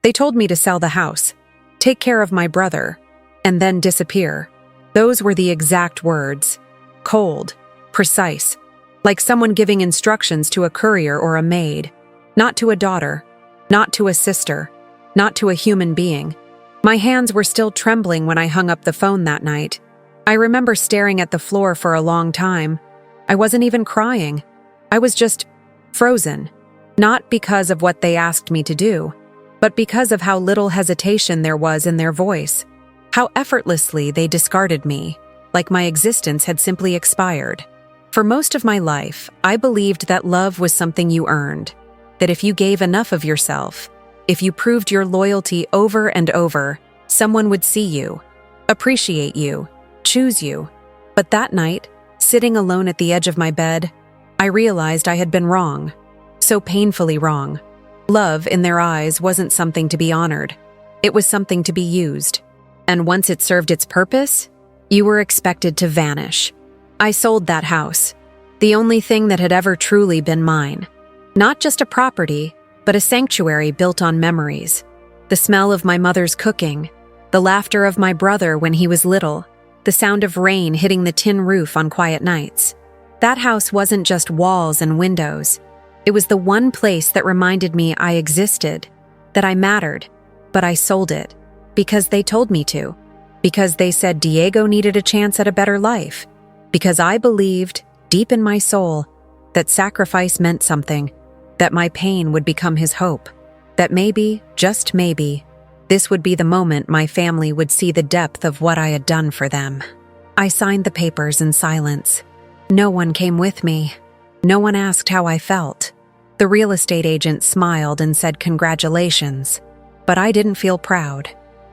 They told me to sell the house, take care of my brother, and then disappear. Those were the exact words. Cold, precise, like someone giving instructions to a courier or a maid. Not to a daughter, not to a sister, not to a human being. My hands were still trembling when I hung up the phone that night. I remember staring at the floor for a long time. I wasn't even crying. I was just frozen. Not because of what they asked me to do, but because of how little hesitation there was in their voice. How effortlessly they discarded me, like my existence had simply expired. For most of my life, I believed that love was something you earned, that if you gave enough of yourself, if you proved your loyalty over and over, someone would see you, appreciate you, choose you. But that night, sitting alone at the edge of my bed, I realized I had been wrong. So painfully wrong. Love, in their eyes, wasn't something to be honored. It was something to be used. And once it served its purpose, you were expected to vanish. I sold that house, the only thing that had ever truly been mine. Not just a property, but a sanctuary built on memories. The smell of my mother's cooking, the laughter of my brother when he was little, the sound of rain hitting the tin roof on quiet nights. That house wasn't just walls and windows. It was the one place that reminded me I existed, that I mattered, but I sold it because they told me to, because they said Diego needed a chance at a better life, because I believed, deep in my soul, that sacrifice meant something, that my pain would become his hope, that maybe, just maybe, this would be the moment my family would see the depth of what I had done for them. I signed the papers in silence. No one came with me. No one asked how I felt. The real estate agent smiled and said congratulations, but I didn't feel proud.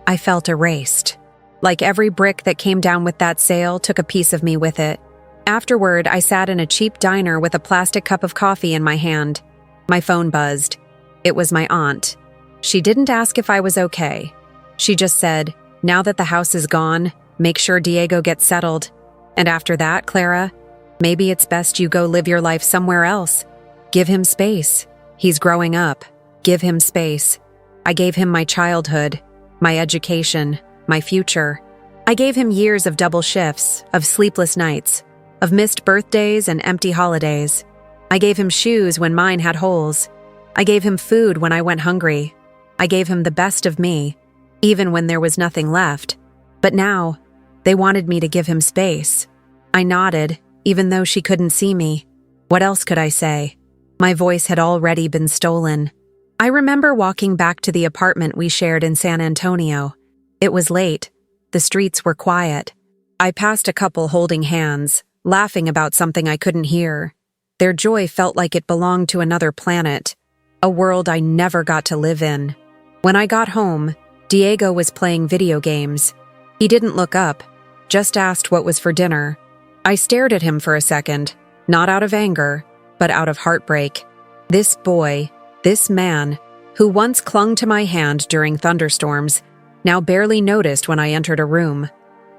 I felt erased. Like every brick that came down with that sale took a piece of me with it. Afterward, I sat in a cheap diner with a plastic cup of coffee in my hand. My phone buzzed. It was my aunt. She didn't ask if I was okay. She just said, "Now that the house is gone, make sure Diego gets settled. And after that, Clara, maybe it's best you go live your life somewhere else. Give him space. He's growing up. Give him space." I gave him my childhood, my education, my future. I gave him years of double shifts, of sleepless nights, of missed birthdays and empty holidays. I gave him shoes when mine had holes. I gave him food when I went hungry. I gave him the best of me, even when there was nothing left. But now, they wanted me to give him space. I nodded, even though she couldn't see me. What else could I say? My voice had already been stolen. I remember walking back to the apartment we shared in San Antonio. It was late. The streets were quiet. I passed a couple holding hands, laughing about something I couldn't hear. Their joy felt like it belonged to another planet, a world I never got to live in. When I got home, Diego was playing video games. He didn't look up, just asked what was for dinner. I stared at him for a second, not out of anger, but out of heartbreak. This boy, this man, who once clung to my hand during thunderstorms, now barely noticed when I entered a room.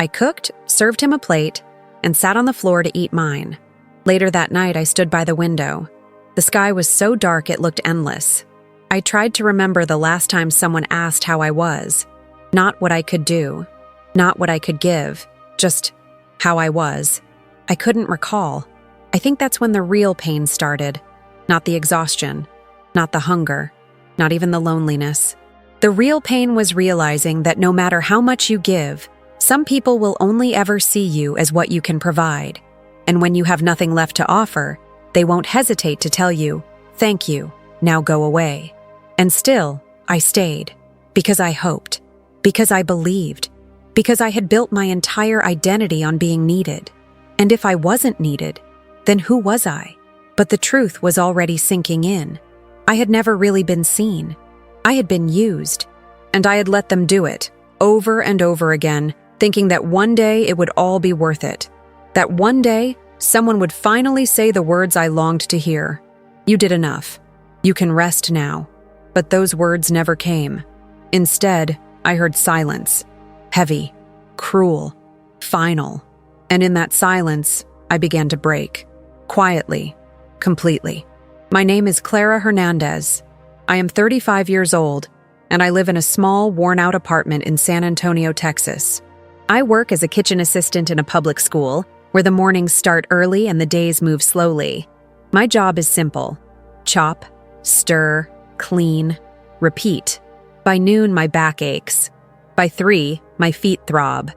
I cooked, served him a plate, and sat on the floor to eat mine. Later that night, I stood by the window. The sky was so dark it looked endless. I tried to remember the last time someone asked how I was. Not what I could do, not what I could give, just how I was. I couldn't recall. I think that's when the real pain started. Not the exhaustion, not the hunger, not even the loneliness. The real pain was realizing that no matter how much you give, some people will only ever see you as what you can provide. And when you have nothing left to offer, they won't hesitate to tell you, "Thank you, now go away." And still, I stayed. Because I hoped. Because I believed. Because I had built my entire identity on being needed. And if I wasn't needed, then who was I? But the truth was already sinking in. I had never really been seen. I had been used. And I had let them do it, over and over again, thinking that one day it would all be worth it. That one day, someone would finally say the words I longed to hear. "You did enough. You can rest now." But those words never came. Instead, I heard silence. Heavy, cruel, final. And in that silence, I began to break. Quietly, completely. My name is Clara Hernandez. I am 35 years old, and I live in a small, worn-out apartment in San Antonio, Texas. I work as a kitchen assistant in a public school, where the mornings start early and the days move slowly. My job is simple: chop, stir, clean, repeat. By noon, my back aches. By 3, my feet throb.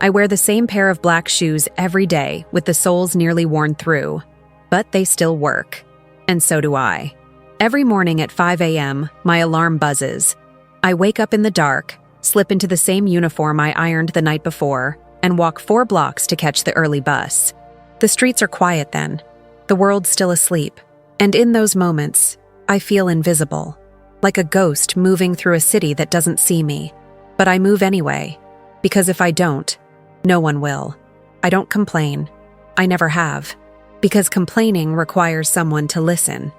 I wear the same pair of black shoes every day with the soles nearly worn through. But they still work. And so do I. Every morning at 5 a.m., my alarm buzzes. I wake up in the dark, slip into the same uniform I ironed the night before, and walk 4 blocks to catch the early bus. The streets are quiet then. The world's still asleep. And in those moments, I feel invisible. Like a ghost moving through a city that doesn't see me. But I move anyway. Because if I don't, no one will. I don't complain. I never have. Because complaining requires someone to listen.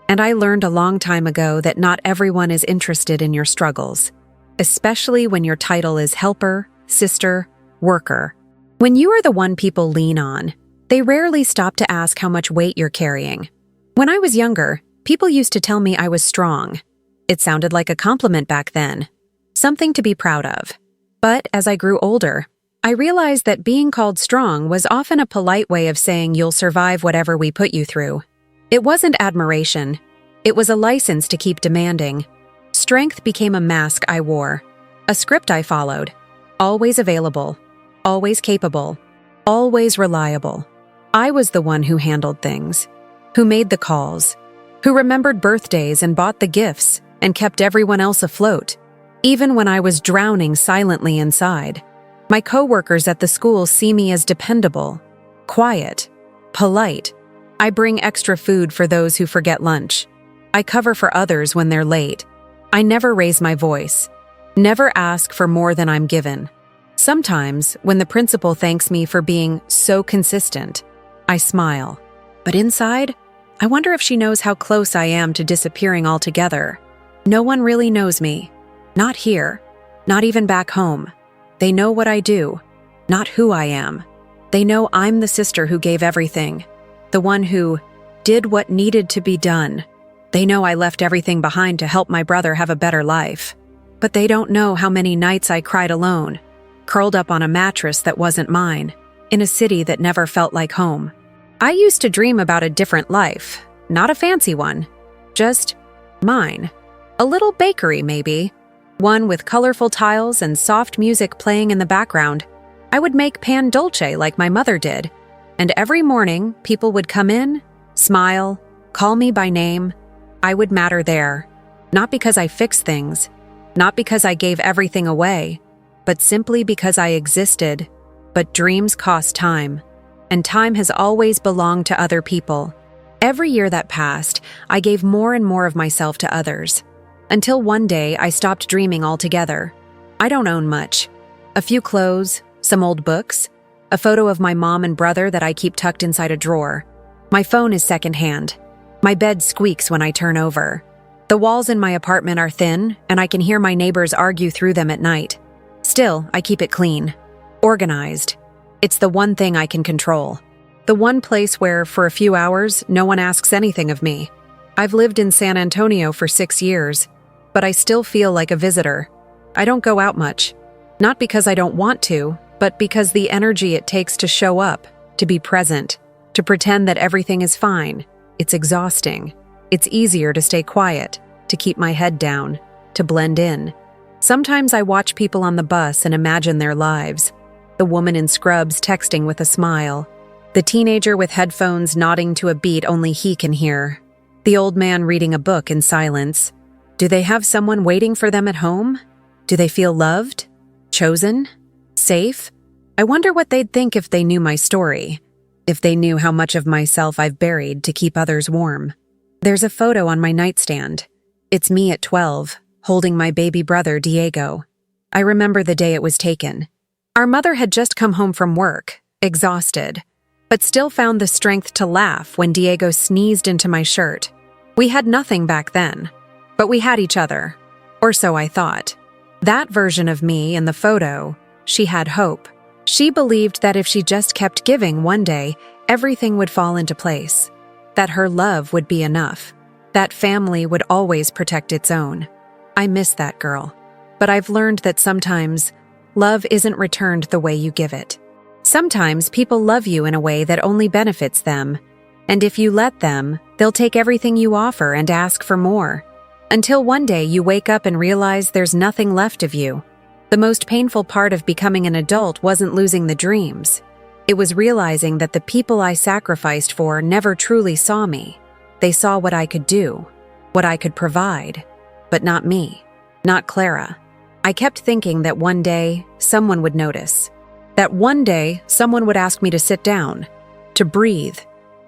And I learned a long time ago that not everyone is interested in your struggles, especially when your title is helper, sister, worker. When you are the one people lean on, they rarely stop to ask how much weight you're carrying. When I was younger, people used to tell me I was strong. It sounded like a compliment back then, something to be proud of. But as I grew older, I realized that being called strong was often a polite way of saying you'll survive whatever we put you through. It wasn't admiration. It was a license to keep demanding. Strength became a mask I wore, a script I followed. Always available, always capable, always reliable. I was the one who handled things, who made the calls, who remembered birthdays and bought the gifts and kept everyone else afloat, even when I was drowning silently inside. My coworkers at the school see me as dependable, quiet, polite. I bring extra food for those who forget lunch. I cover for others when they're late. I never raise my voice, never ask for more than I'm given. Sometimes, when the principal thanks me for being so consistent, I smile. But inside, I wonder if she knows how close I am to disappearing altogether. No one really knows me. Not here. Not even back home. They know what I do, not who I am. They know I'm the sister who gave everything, the one who did what needed to be done. They know I left everything behind to help my brother have a better life. But they don't know how many nights I cried alone, curled up on a mattress that wasn't mine, in a city that never felt like home. I used to dream about a different life, not a fancy one, just mine. A little bakery, maybe. One with colorful tiles and soft music playing in the background. I would make pan dolce like my mother did. And every morning, people would come in, smile, call me by name. I would matter there. Not because I fixed things, not because I gave everything away, but simply because I existed. But dreams cost time, and time has always belonged to other people. Every year that passed, I gave more and more of myself to others. Until one day, I stopped dreaming altogether. I don't own much. A few clothes, some old books, a photo of my mom and brother that I keep tucked inside a drawer. My phone is secondhand. My bed squeaks when I turn over. The walls in my apartment are thin, and I can hear my neighbors argue through them at night. Still, I keep it clean, organized. It's the one thing I can control. The one place where, for a few hours, no one asks anything of me. I've lived in San Antonio for 6 years, but I still feel like a visitor. I don't go out much. Not because I don't want to, but because the energy it takes to show up, to be present, to pretend that everything is fine. It's exhausting. It's easier to stay quiet, to keep my head down, to blend in. Sometimes I watch people on the bus and imagine their lives. The woman in scrubs texting with a smile. The teenager with headphones nodding to a beat only he can hear. The old man reading a book in silence. Do they have someone waiting for them at home? Do they feel loved? Chosen? Safe? I wonder what they'd think if they knew my story. If they knew how much of myself I've buried to keep others warm. There's a photo on my nightstand. It's me at 12, holding my baby brother, Diego. I remember the day it was taken. Our mother had just come home from work, exhausted, but still found the strength to laugh when Diego sneezed into my shirt. We had nothing back then, but we had each other, or so I thought. That version of me in the photo, she had hope. She believed that if she just kept giving one day, everything would fall into place. That her love would be enough. That family would always protect its own. I miss that girl. But I've learned that sometimes love isn't returned the way you give it. Sometimes people love you in a way that only benefits them, and if you let them, they'll take everything you offer and ask for more. Until one day you wake up and realize there's nothing left of you. The most painful part of becoming an adult wasn't losing the dreams. It was realizing that the people I sacrificed for never truly saw me. They saw what I could do, what I could provide, but not me, not Clara. I kept thinking that one day someone would notice. That one day someone would ask me to sit down, to breathe,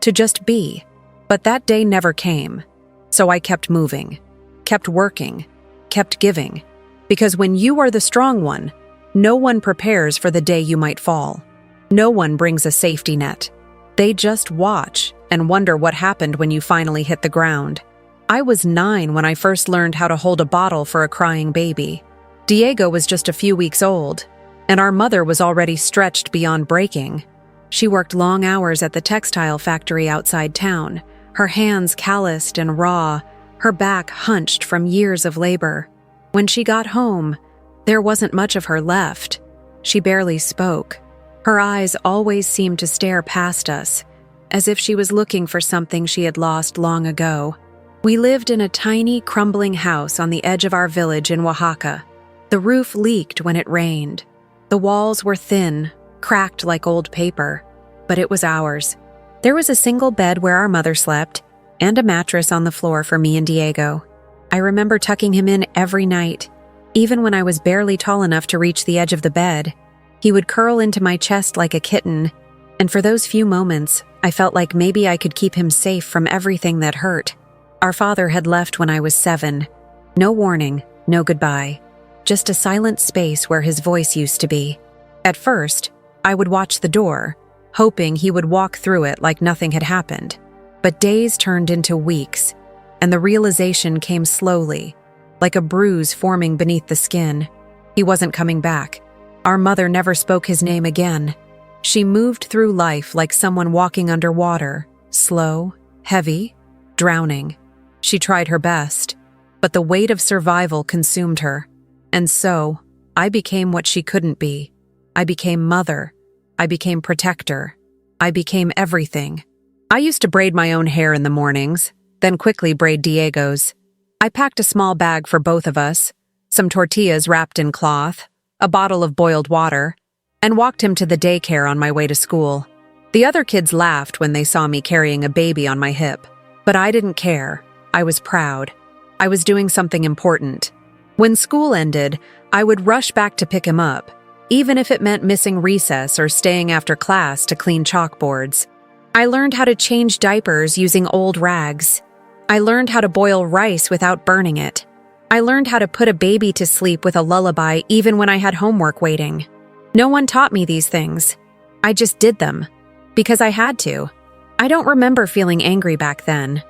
to just be. But that day never came. So I kept moving, kept working, kept giving. Because when you are the strong one, no one prepares for the day you might fall. No one brings a safety net. They just watch and wonder what happened when you finally hit the ground. I was 9 when I first learned how to hold a bottle for a crying baby. Diego was just a few weeks old, and our mother was already stretched beyond breaking. She worked long hours at the textile factory outside town, her hands calloused and raw, her back hunched from years of labor. When she got home, there wasn't much of her left. She barely spoke. Her eyes always seemed to stare past us, as if she was looking for something she had lost long ago. We lived in a tiny, crumbling house on the edge of our village in Oaxaca. The roof leaked when it rained. The walls were thin, cracked like old paper, but it was ours. There was a single bed where our mother slept, and a mattress on the floor for me and Diego. I remember tucking him in every night, even when I was barely tall enough to reach the edge of the bed. He would curl into my chest like a kitten, and for those few moments, I felt like maybe I could keep him safe from everything that hurt. Our father had left when I was 7. No warning, no goodbye. Just a silent space where his voice used to be. At first, I would watch the door, hoping he would walk through it like nothing had happened. But days turned into weeks, and the realization came slowly, like a bruise forming beneath the skin. He wasn't coming back. Our mother never spoke his name again. She moved through life like someone walking underwater, slow, heavy, drowning. She tried her best, but the weight of survival consumed her. And so, I became what she couldn't be. I became mother. I became protector. I became everything. I used to braid my own hair in the mornings, then quickly braid Diego's. I packed a small bag for both of us, some tortillas wrapped in cloth, a bottle of boiled water, and walked him to the daycare on my way to school. The other kids laughed when they saw me carrying a baby on my hip, but I didn't care. I was proud. I was doing something important. When school ended, I would rush back to pick him up, even if it meant missing recess or staying after class to clean chalkboards. I learned how to change diapers using old rags. I learned how to boil rice without burning it. I learned how to put a baby to sleep with a lullaby even when I had homework waiting. No one taught me these things. I just did them, because I had to. I don't remember feeling angry back then.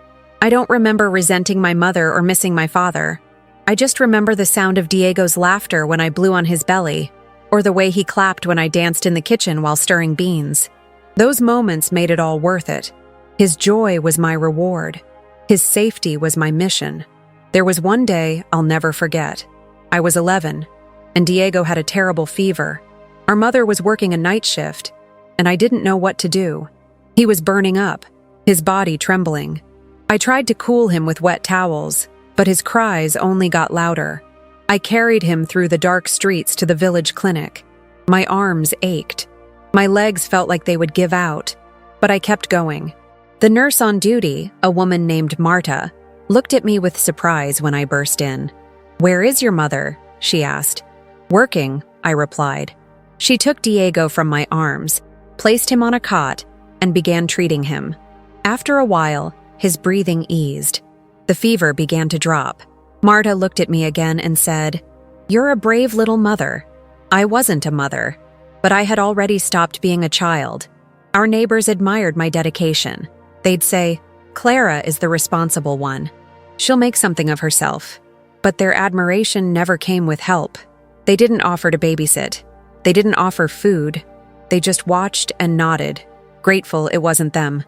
I don't remember resenting my mother or missing my father. I just remember the sound of Diego's laughter when I blew on his belly, or the way he clapped when I danced in the kitchen while stirring beans. Those moments made it all worth it. His joy was my reward. His safety was my mission. There was one day I'll never forget. I was 11, and Diego had a terrible fever. Our mother was working a night shift, and I didn't know what to do. He was burning up, his body trembling. I tried to cool him with wet towels, but his cries only got louder. I carried him through the dark streets to the village clinic. My arms ached. My legs felt like they would give out, but I kept going. The nurse on duty, a woman named Marta, looked at me with surprise when I burst in. "Where is your mother?" she asked. "Working," I replied. She took Diego from my arms, placed him on a cot, and began treating him. After a while, his breathing eased. The fever began to drop. Marta looked at me again and said, "You're a brave little mother." I wasn't a mother, but I had already stopped being a child. Our neighbors admired my dedication. They'd say, "Clara is the responsible one. She'll make something of herself." But their admiration never came with help. They didn't offer to babysit. They didn't offer food. They just watched and nodded, grateful it wasn't them.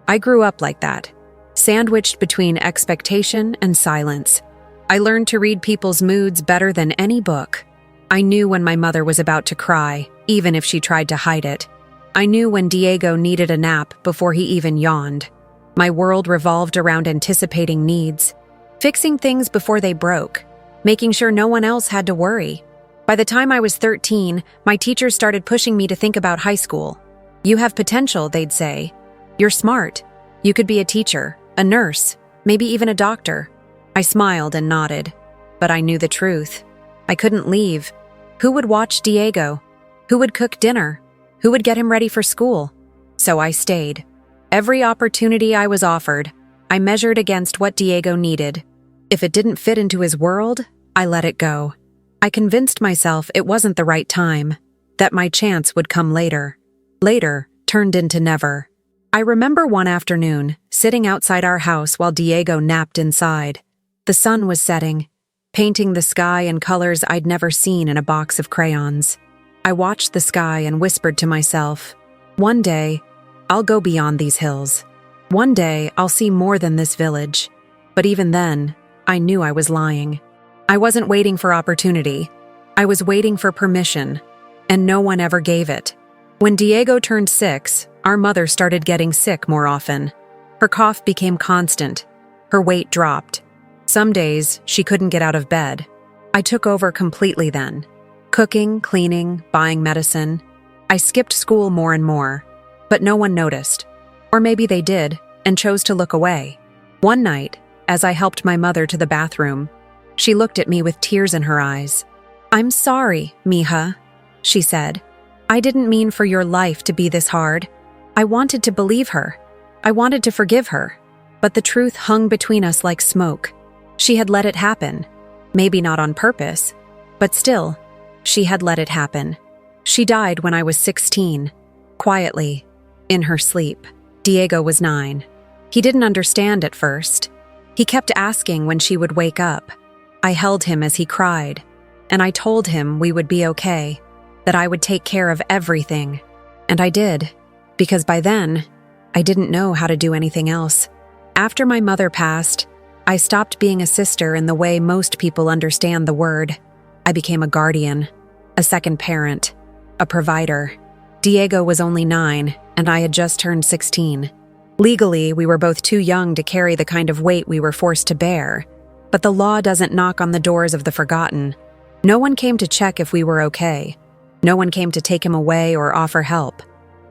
I grew up like that, sandwiched between expectation and silence. I learned to read people's moods better than any book. I knew when my mother was about to cry, even if she tried to hide it. I knew when Diego needed a nap before he even yawned. My world revolved around anticipating needs, fixing things before they broke, making sure no one else had to worry. By the time I was 13, my teachers started pushing me to think about high school. You have potential, they'd say. You're smart. You could be a teacher, a nurse, maybe even a doctor. I smiled and nodded, but I knew the truth. I couldn't leave. Who would watch Diego? Who would cook dinner? Who would get him ready for school? So I stayed. Every opportunity I was offered, I measured against what Diego needed. If it didn't fit into his world, I let it go. I convinced myself it wasn't the right time, that my chance would come later. Later turned into never. I remember one afternoon, sitting outside our house while Diego napped inside. The sun was setting, painting the sky in colors I'd never seen in a box of crayons. I watched the sky and whispered to myself, one day, I'll go beyond these hills. One day, I'll see more than this village. But even then, I knew I was lying. I wasn't waiting for opportunity. I was waiting for permission, and no one ever gave it. When Diego turned 6, our mother started getting sick more often. Her cough became constant. Her weight dropped. Some days, she couldn't get out of bed. I took over completely then. Cooking, cleaning, buying medicine. I skipped school more and more. But no one noticed. Or maybe they did, and chose to look away. One night, as I helped my mother to the bathroom, she looked at me with tears in her eyes. "I'm sorry, mija," she said. "I didn't mean for your life to be this hard. I wanted to believe her. I wanted to forgive her. But the truth hung between us like smoke. She had let it happen. Maybe not on purpose, but still, she had let it happen. She died when I was 16, quietly, in her sleep. Diego was 9. He didn't understand at first. He kept asking when she would wake up. I held him as he cried, and I told him we would be okay, that I would take care of everything. And I did, because by then, I didn't know how to do anything else. After my mother passed, I stopped being a sister in the way most people understand the word. I became a guardian, a second parent, a provider. Diego was only 9, and I had just turned 16. Legally, we were both too young to carry the kind of weight we were forced to bear. But the law doesn't knock on the doors of the forgotten. No one came to check if we were okay. No one came to take him away or offer help.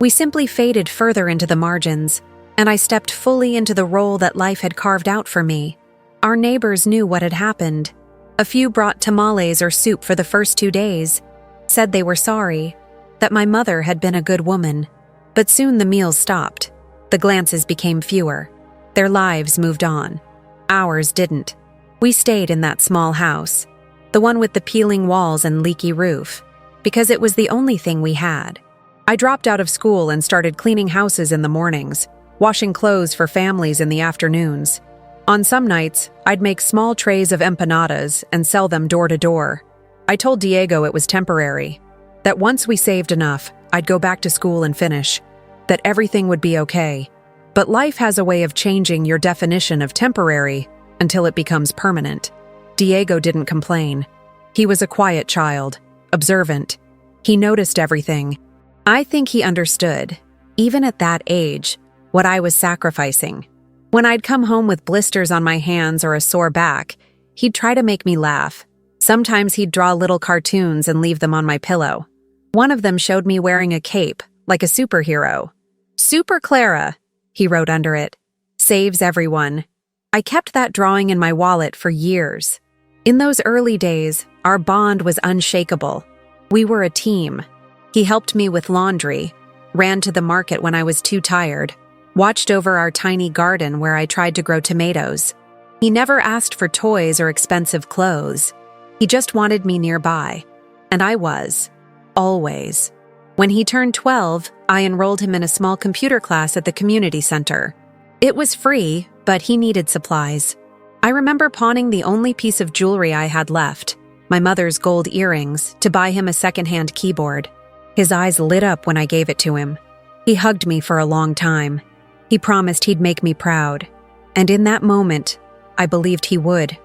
We simply faded further into the margins, and I stepped fully into the role that life had carved out for me. Our neighbors knew what had happened. A few brought tamales or soup for the first 2 days, said they were sorry, that my mother had been a good woman. But soon the meals stopped. The glances became fewer. Their lives moved on. Ours didn't. We stayed in that small house, the one with the peeling walls and leaky roof, because it was the only thing we had. I dropped out of school and started cleaning houses in the mornings, washing clothes for families in the afternoons. On some nights, I'd make small trays of empanadas and sell them door to door. I told Diego it was temporary, that once we saved enough, I'd go back to school and finish, that everything would be okay. But life has a way of changing your definition of temporary until it becomes permanent. Diego didn't complain. He was a quiet child, observant. He noticed everything. I think he understood, even at that age, what I was sacrificing. When I'd come home with blisters on my hands or a sore back, he'd try to make me laugh. Sometimes he'd draw little cartoons and leave them on my pillow. One of them showed me wearing a cape, like a superhero. "Super Clara," he wrote under it. "Saves everyone." I kept that drawing in my wallet for years. In those early days, our bond was unshakable. We were a team. He helped me with laundry, ran to the market when I was too tired, watched over our tiny garden where I tried to grow tomatoes. He never asked for toys or expensive clothes. He just wanted me nearby. And I was. Always. When he turned 12, I enrolled him in a small computer class at the community center. It was free, but he needed supplies. I remember pawning the only piece of jewelry I had left, my mother's gold earrings, to buy him a secondhand keyboard. His eyes lit up when I gave it to him. He hugged me for a long time. He promised he'd make me proud. And in that moment, I believed he would.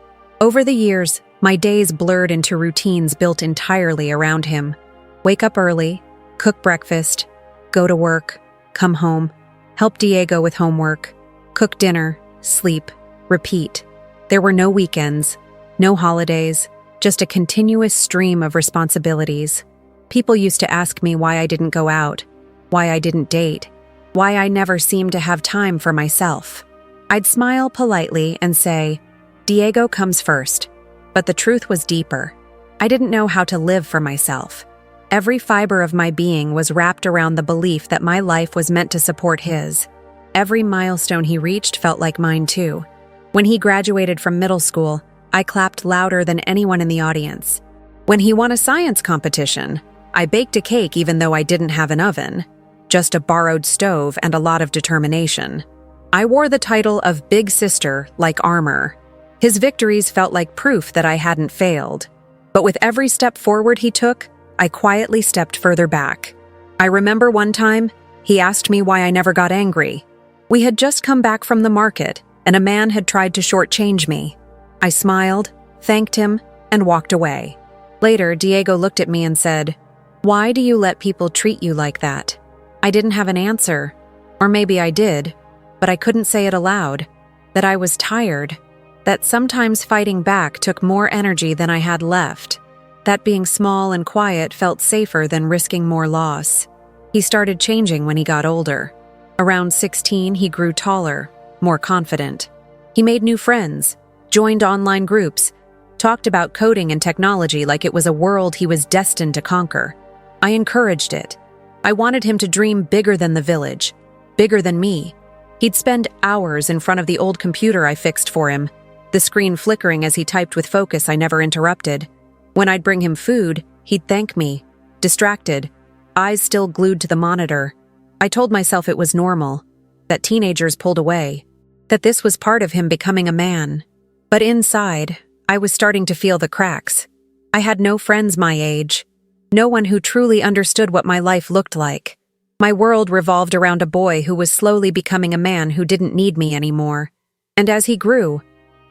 Over the years, my days blurred into routines built entirely around him. Wake up early, cook breakfast, go to work, come home, help Diego with homework, cook dinner, sleep, repeat. There were no weekends, no holidays, just a continuous stream of responsibilities. People used to ask me why I didn't go out, why I didn't date, why I never seemed to have time for myself. I'd smile politely and say, Diego comes first. But the truth was deeper. I didn't know how to live for myself. Every fiber of my being was wrapped around the belief that my life was meant to support his. Every milestone he reached felt like mine too. When he graduated from middle school, I clapped louder than anyone in the audience. When he won a science competition, I baked a cake even though I didn't have an oven, just a borrowed stove and a lot of determination. I wore the title of Big Sister like armor. His victories felt like proof that I hadn't failed. But with every step forward he took, I quietly stepped further back. I remember one time, he asked me why I never got angry. We had just come back from the market, and a man had tried to shortchange me. I smiled, thanked him, and walked away. Later, Diego looked at me and said, "Why do you let people treat you like that?" I didn't have an answer. Or maybe I did, but I couldn't say it aloud. That I was tired. That sometimes fighting back took more energy than I had left. That being small and quiet felt safer than risking more loss. He started changing when he got older. Around 16, he grew taller, more confident. He made new friends, joined online groups, talked about coding and technology like it was a world he was destined to conquer. I encouraged it. I wanted him to dream bigger than the village, bigger than me. He'd spend hours in front of the old computer I fixed for him, the screen flickering as he typed with focus I never interrupted. When I'd bring him food, he'd thank me, distracted, eyes still glued to the monitor. I told myself it was normal, that teenagers pulled away, that this was part of him becoming a man. But inside, I was starting to feel the cracks. I had no friends my age, no one who truly understood what my life looked like. My world revolved around a boy who was slowly becoming a man who didn't need me anymore. And as he grew,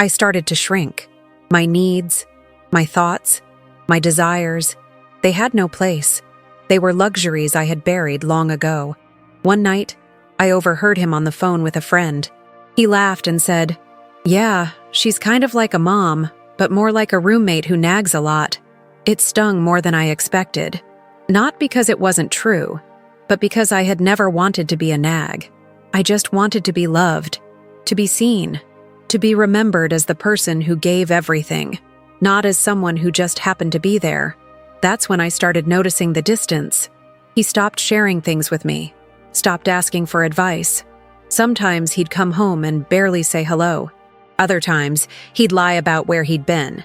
I started to shrink. My needs, my thoughts, my desires, they had no place. They were luxuries I had buried long ago. One night, I overheard him on the phone with a friend. He laughed and said, "Yeah, she's kind of like a mom, but more like a roommate who nags a lot." It stung more than I expected. Not because it wasn't true, but because I had never wanted to be a nag. I just wanted to be loved, to be seen, to be remembered as the person who gave everything, not as someone who just happened to be there. That's when I started noticing the distance. He stopped sharing things with me, stopped asking for advice. Sometimes he'd come home and barely say hello. Other times, he'd lie about where he'd been.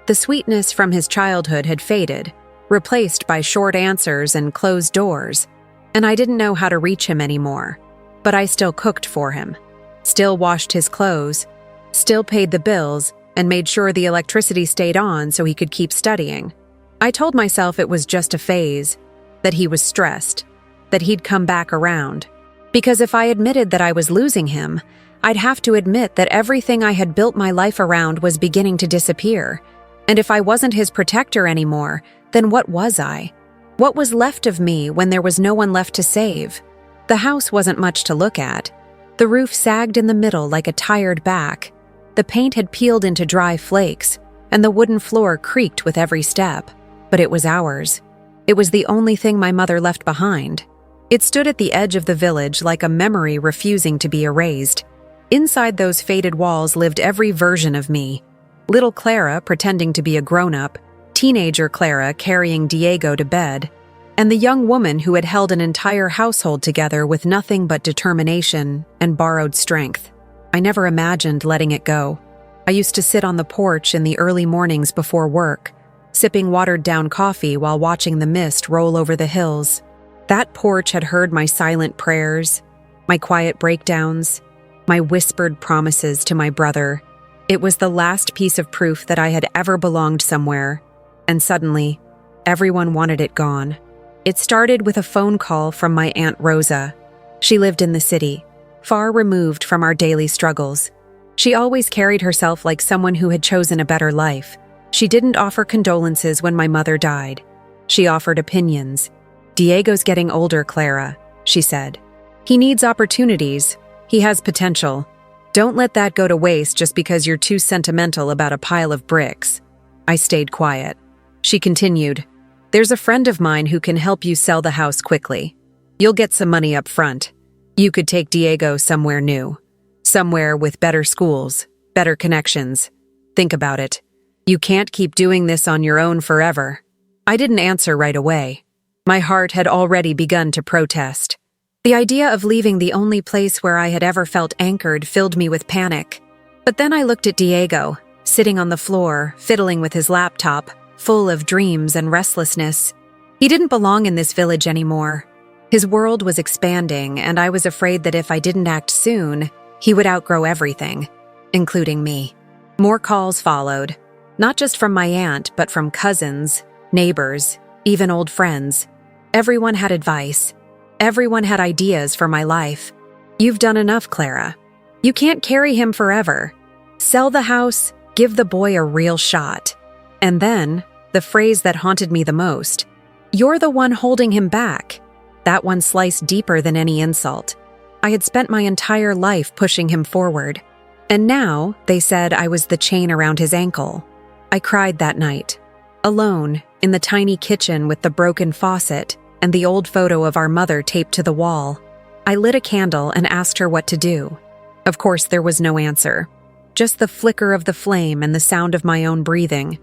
The sweetness from his childhood had faded, replaced by short answers and closed doors, and I didn't know how to reach him anymore. But I still cooked for him, still washed his clothes, still paid the bills, and made sure the electricity stayed on so he could keep studying. I told myself it was just a phase, that he was stressed, that he'd come back around. Because if I admitted that I was losing him, I'd have to admit that everything I had built my life around was beginning to disappear. And if I wasn't his protector anymore, then what was I? What was left of me when there was no one left to save? The house wasn't much to look at. The roof sagged in the middle like a tired back. The paint had peeled into dry flakes, and the wooden floor creaked with every step. But it was ours. It was the only thing my mother left behind. It stood at the edge of the village like a memory refusing to be erased. Inside those faded walls lived every version of me. Little Clara pretending to be a grown-up, teenager Clara carrying Diego to bed, and the young woman who had held an entire household together with nothing but determination and borrowed strength. I never imagined letting it go. I used to sit on the porch in the early mornings before work, sipping watered-down coffee while watching the mist roll over the hills. That porch had heard my silent prayers, my quiet breakdowns, my whispered promises to my brother. It was the last piece of proof that I had ever belonged somewhere, and suddenly, everyone wanted it gone. It started with a phone call from my Aunt Rosa. She lived in the city, far removed from our daily struggles. She always carried herself like someone who had chosen a better life. She didn't offer condolences when my mother died. She offered opinions. "Diego's getting older, Clara," she said. "He needs opportunities. He has potential. Don't let that go to waste just because you're too sentimental about a pile of bricks." I stayed quiet. She continued, "There's a friend of mine who can help you sell the house quickly. You'll get some money up front. You could take Diego somewhere new. Somewhere with better schools, better connections. Think about it. You can't keep doing this on your own forever." I didn't answer right away. My heart had already begun to protest. The idea of leaving the only place where I had ever felt anchored filled me with panic. But then I looked at Diego, sitting on the floor, fiddling with his laptop, full of dreams and restlessness. He didn't belong in this village anymore. His world was expanding, and I was afraid that if I didn't act soon, he would outgrow everything, including me. More calls followed, not just from my aunt, but from cousins, neighbors, even old friends. Everyone had advice. Everyone had ideas for my life. "You've done enough, Clara. You can't carry him forever. Sell the house, give the boy a real shot." And then, the phrase that haunted me the most, "You're the one holding him back." That one sliced deeper than any insult. I had spent my entire life pushing him forward. And now, they said I was the chain around his ankle. I cried that night, alone, in the tiny kitchen with the broken faucet and the old photo of our mother taped to the wall. I lit a candle and asked her what to do. Of course, there was no answer. Just the flicker of the flame and the sound of my own breathing.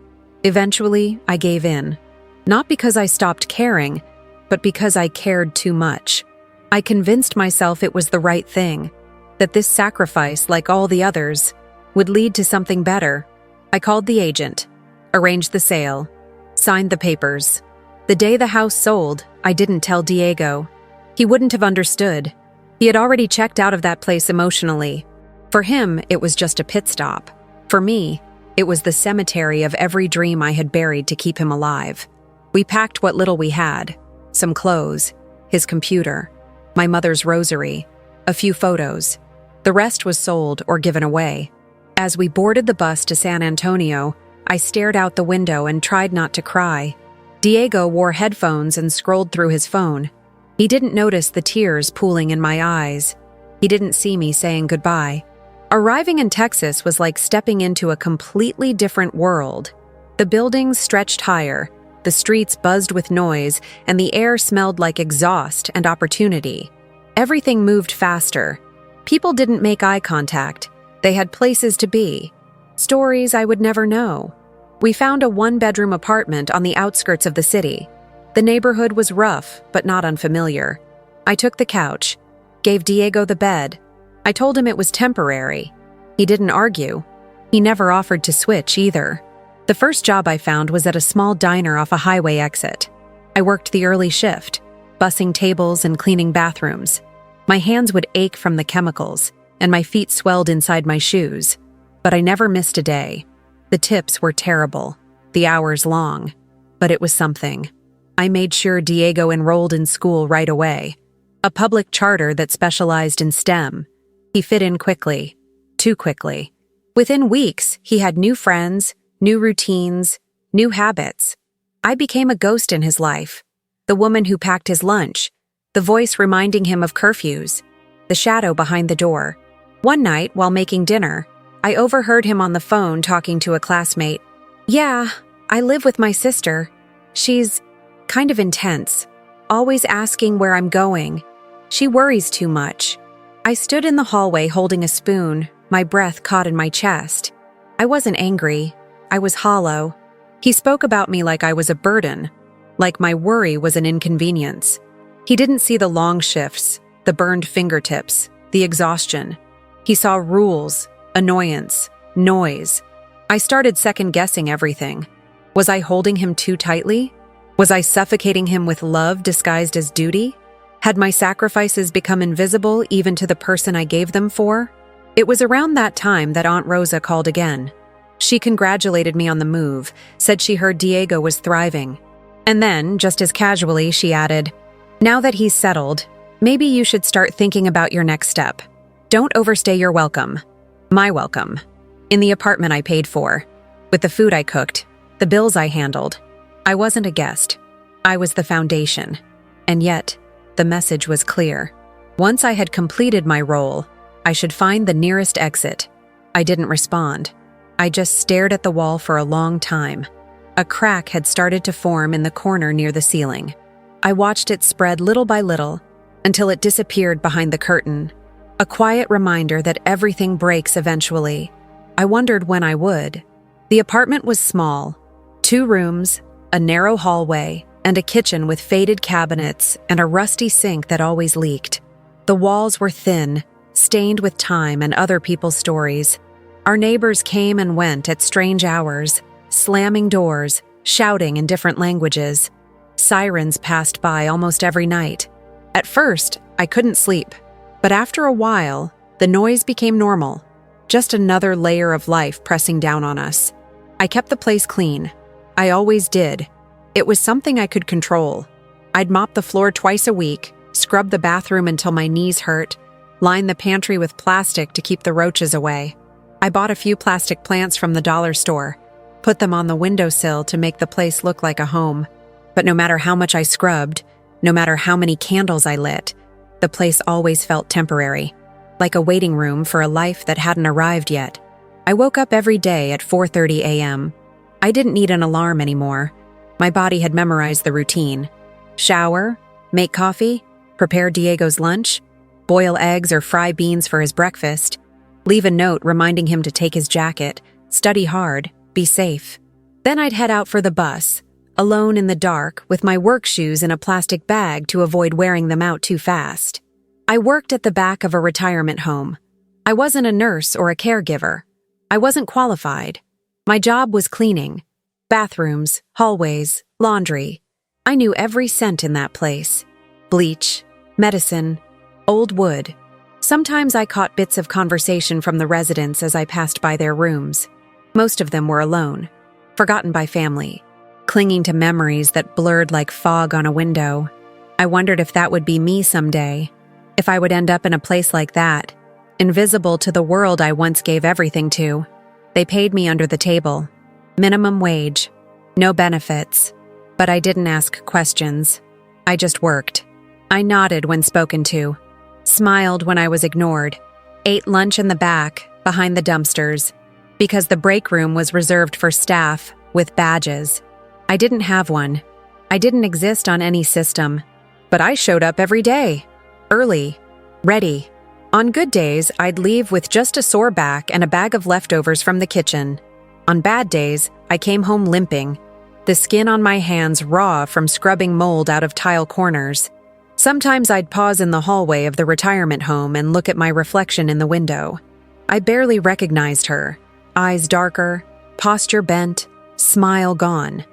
Eventually, I gave in. Not because I stopped caring, but because I cared too much. I convinced myself it was the right thing, that this sacrifice, like all the others, would lead to something better. I called the agent, arranged the sale, signed the papers. The day the house sold, I didn't tell Diego. He wouldn't have understood. He had already checked out of that place emotionally. For him, it was just a pit stop. For me, it was the cemetery of every dream I had buried to keep him alive. We packed what little we had, some clothes, his computer, my mother's rosary, a few photos. The rest was sold or given away. As we boarded the bus to San Antonio, I stared out the window and tried not to cry. Diego wore headphones and scrolled through his phone. He didn't notice the tears pooling in my eyes. He didn't see me saying goodbye. Arriving in Texas was like stepping into a completely different world. The buildings stretched higher, the streets buzzed with noise, and the air smelled like exhaust and opportunity. Everything moved faster. People didn't make eye contact. They had places to be. Stories I would never know. We found a one-bedroom apartment on the outskirts of the city. The neighborhood was rough, but not unfamiliar. I took the couch, gave Diego the bed. I told him it was temporary. He didn't argue. He never offered to switch either. The first job I found was at a small diner off a highway exit. I worked the early shift, bussing tables and cleaning bathrooms. My hands would ache from the chemicals, and my feet swelled inside my shoes. But I never missed a day. The tips were terrible, the hours long, but it was something. I made sure Diego enrolled in school right away, a public charter that specialized in STEM. He fit in quickly, too quickly. Within weeks, he had new friends, new routines, new habits. I became a ghost in his life, the woman who packed his lunch, the voice reminding him of curfews, the shadow behind the door. One night, while making dinner, I overheard him on the phone talking to a classmate. "Yeah, I live with my sister. She's kind of intense, always asking where I'm going. She worries too much." I stood in the hallway holding a spoon, my breath caught in my chest. I wasn't angry. I was hollow. He spoke about me like I was a burden, like my worry was an inconvenience. He didn't see the long shifts, the burned fingertips, the exhaustion. He saw rules, annoyance, noise. I started second-guessing everything. Was I holding him too tightly? Was I suffocating him with love disguised as duty? Had my sacrifices become invisible even to the person I gave them for? It was around that time that Aunt Rosa called again. She congratulated me on the move, said she heard Diego was thriving. And then, just as casually, she added, "Now that he's settled, maybe you should start thinking about your next step. Don't overstay your welcome." My welcome. In the apartment I paid for, with the food I cooked, the bills I handled. I wasn't a guest. I was the foundation. And yet, the message was clear. Once I had completed my role, I should find the nearest exit. I didn't respond. I just stared at the wall for a long time. A crack had started to form in the corner near the ceiling. I watched it spread little by little until it disappeared behind the curtain. A quiet reminder that everything breaks eventually. I wondered when I would. The apartment was small. 2 rooms, a narrow hallway, and a kitchen with faded cabinets and a rusty sink that always leaked. The walls were thin, stained with time and other people's stories. Our neighbors came and went at strange hours, slamming doors, shouting in different languages. Sirens passed by almost every night. At first, I couldn't sleep, but after a while, the noise became normal, just another layer of life pressing down on us. I kept the place clean. I always did. It was something I could control. I'd mop the floor twice a week, scrub the bathroom until my knees hurt, line the pantry with plastic to keep the roaches away. I bought a few plastic plants from the dollar store, put them on the windowsill to make the place look like a home. But no matter how much I scrubbed, no matter how many candles I lit, the place always felt temporary, like a waiting room for a life that hadn't arrived yet. I woke up every day at 4:30 a.m. I didn't need an alarm anymore. My body had memorized the routine. Shower, make coffee, prepare Diego's lunch, boil eggs or fry beans for his breakfast, leave a note reminding him to take his jacket, study hard, be safe. Then I'd head out for the bus, alone in the dark with my work shoes in a plastic bag to avoid wearing them out too fast. I worked at the back of a retirement home. I wasn't a nurse or a caregiver. I wasn't qualified. My job was cleaning. Bathrooms, hallways, laundry. I knew every scent in that place. Bleach, medicine, old wood. Sometimes I caught bits of conversation from the residents as I passed by their rooms. Most of them were alone, forgotten by family, clinging to memories that blurred like fog on a window. I wondered if that would be me someday, if I would end up in a place like that, invisible to the world I once gave everything to. They paid me under the table. Minimum wage. No benefits. But I didn't ask questions. I just worked. I nodded when spoken to, smiled when I was ignored, ate lunch in the back, behind the dumpsters, because the break room was reserved for staff with badges. I didn't have one. I didn't exist on any system. But I showed up every day. Early. Ready. On good days, I'd leave with just a sore back and a bag of leftovers from the kitchen. On bad days, I came home limping, the skin on my hands raw from scrubbing mold out of tile corners. Sometimes I'd pause in the hallway of the retirement home and look at my reflection in the window. I barely recognized her. Eyes darker, posture bent, smile gone.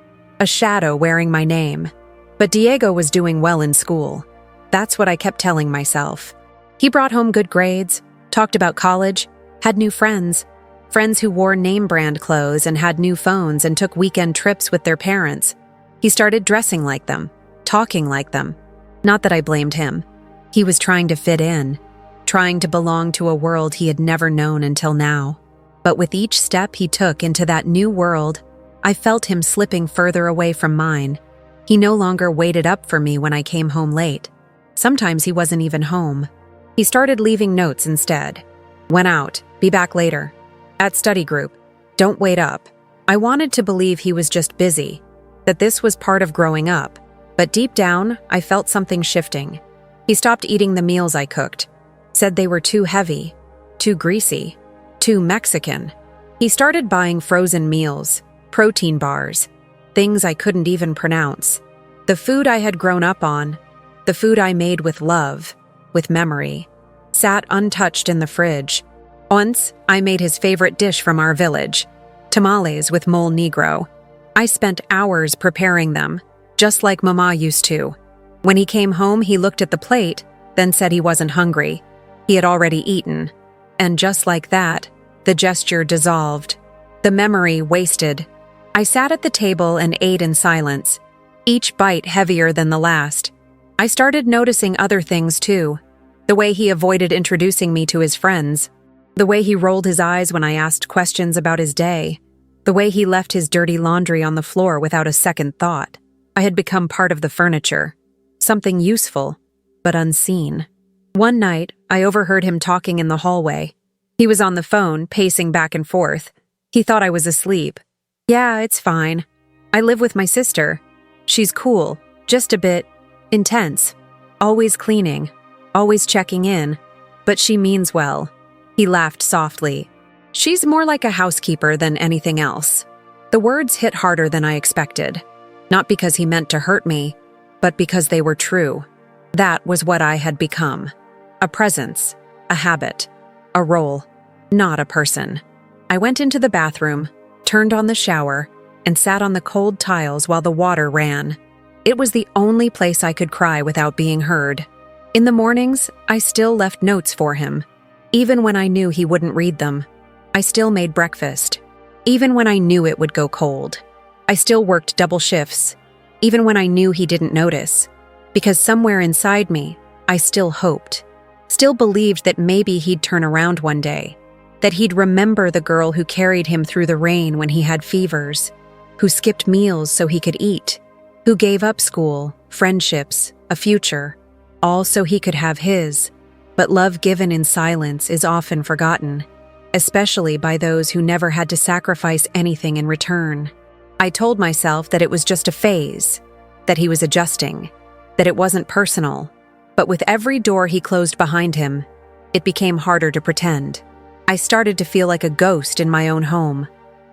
A shadow wearing my name. But Diego was doing well in school. That's what I kept telling myself. He brought home good grades, talked about college, had new friends who wore name-brand clothes and had new phones and took weekend trips with their parents. He started dressing like them, talking like them. Not that I blamed him. He was trying to fit in, trying to belong to a world he had never known until now. But with each step he took into that new world, I felt him slipping further away from mine. He no longer waited up for me when I came home late. Sometimes he wasn't even home. He started leaving notes instead. Went out, be back later. At study group, don't wait up. I wanted to believe he was just busy, that this was part of growing up. But deep down, I felt something shifting. He stopped eating the meals I cooked, said they were too heavy, too greasy, too Mexican. He started buying frozen meals, protein bars, things I couldn't even pronounce. The food I had grown up on, the food I made with love, with memory, sat untouched in the fridge. Once, I made his favorite dish from our village, tamales with mole negro. I spent hours preparing them, just like Mama used to. When he came home, he looked at the plate, then said he wasn't hungry. He had already eaten. And just like that, the gesture dissolved. The memory wasted. I sat at the table and ate in silence, each bite heavier than the last. I started noticing other things too. The way he avoided introducing me to his friends. The way he rolled his eyes when I asked questions about his day. The way he left his dirty laundry on the floor without a second thought. I had become part of the furniture. Something useful, but unseen. One night, I overheard him talking in the hallway. He was on the phone, pacing back and forth. He thought I was asleep. "Yeah, it's fine. I live with my sister. She's cool, just a bit intense. Always cleaning, always checking in, but she means well." He laughed softly. "She's more like a housekeeper than anything else." The words hit harder than I expected. Not because he meant to hurt me, but because they were true. That was what I had become. A presence, a habit, a role, not a person. I went into the bathroom, turned on the shower, and sat on the cold tiles while the water ran. It was the only place I could cry without being heard. In the mornings, I still left notes for him. Even when I knew he wouldn't read them, I still made breakfast. Even when I knew it would go cold, I still worked double shifts. Even when I knew he didn't notice. Because somewhere inside me, I still hoped. Still believed that maybe he'd turn around one day. That he'd remember the girl who carried him through the rain when he had fevers. Who skipped meals so he could eat. Who gave up school, friendships, a future. All so he could have his. But love given in silence is often forgotten. Especially by those who never had to sacrifice anything in return. I told myself that it was just a phase. That he was adjusting. That it wasn't personal. But with every door he closed behind him, it became harder to pretend. I started to feel like a ghost in my own home,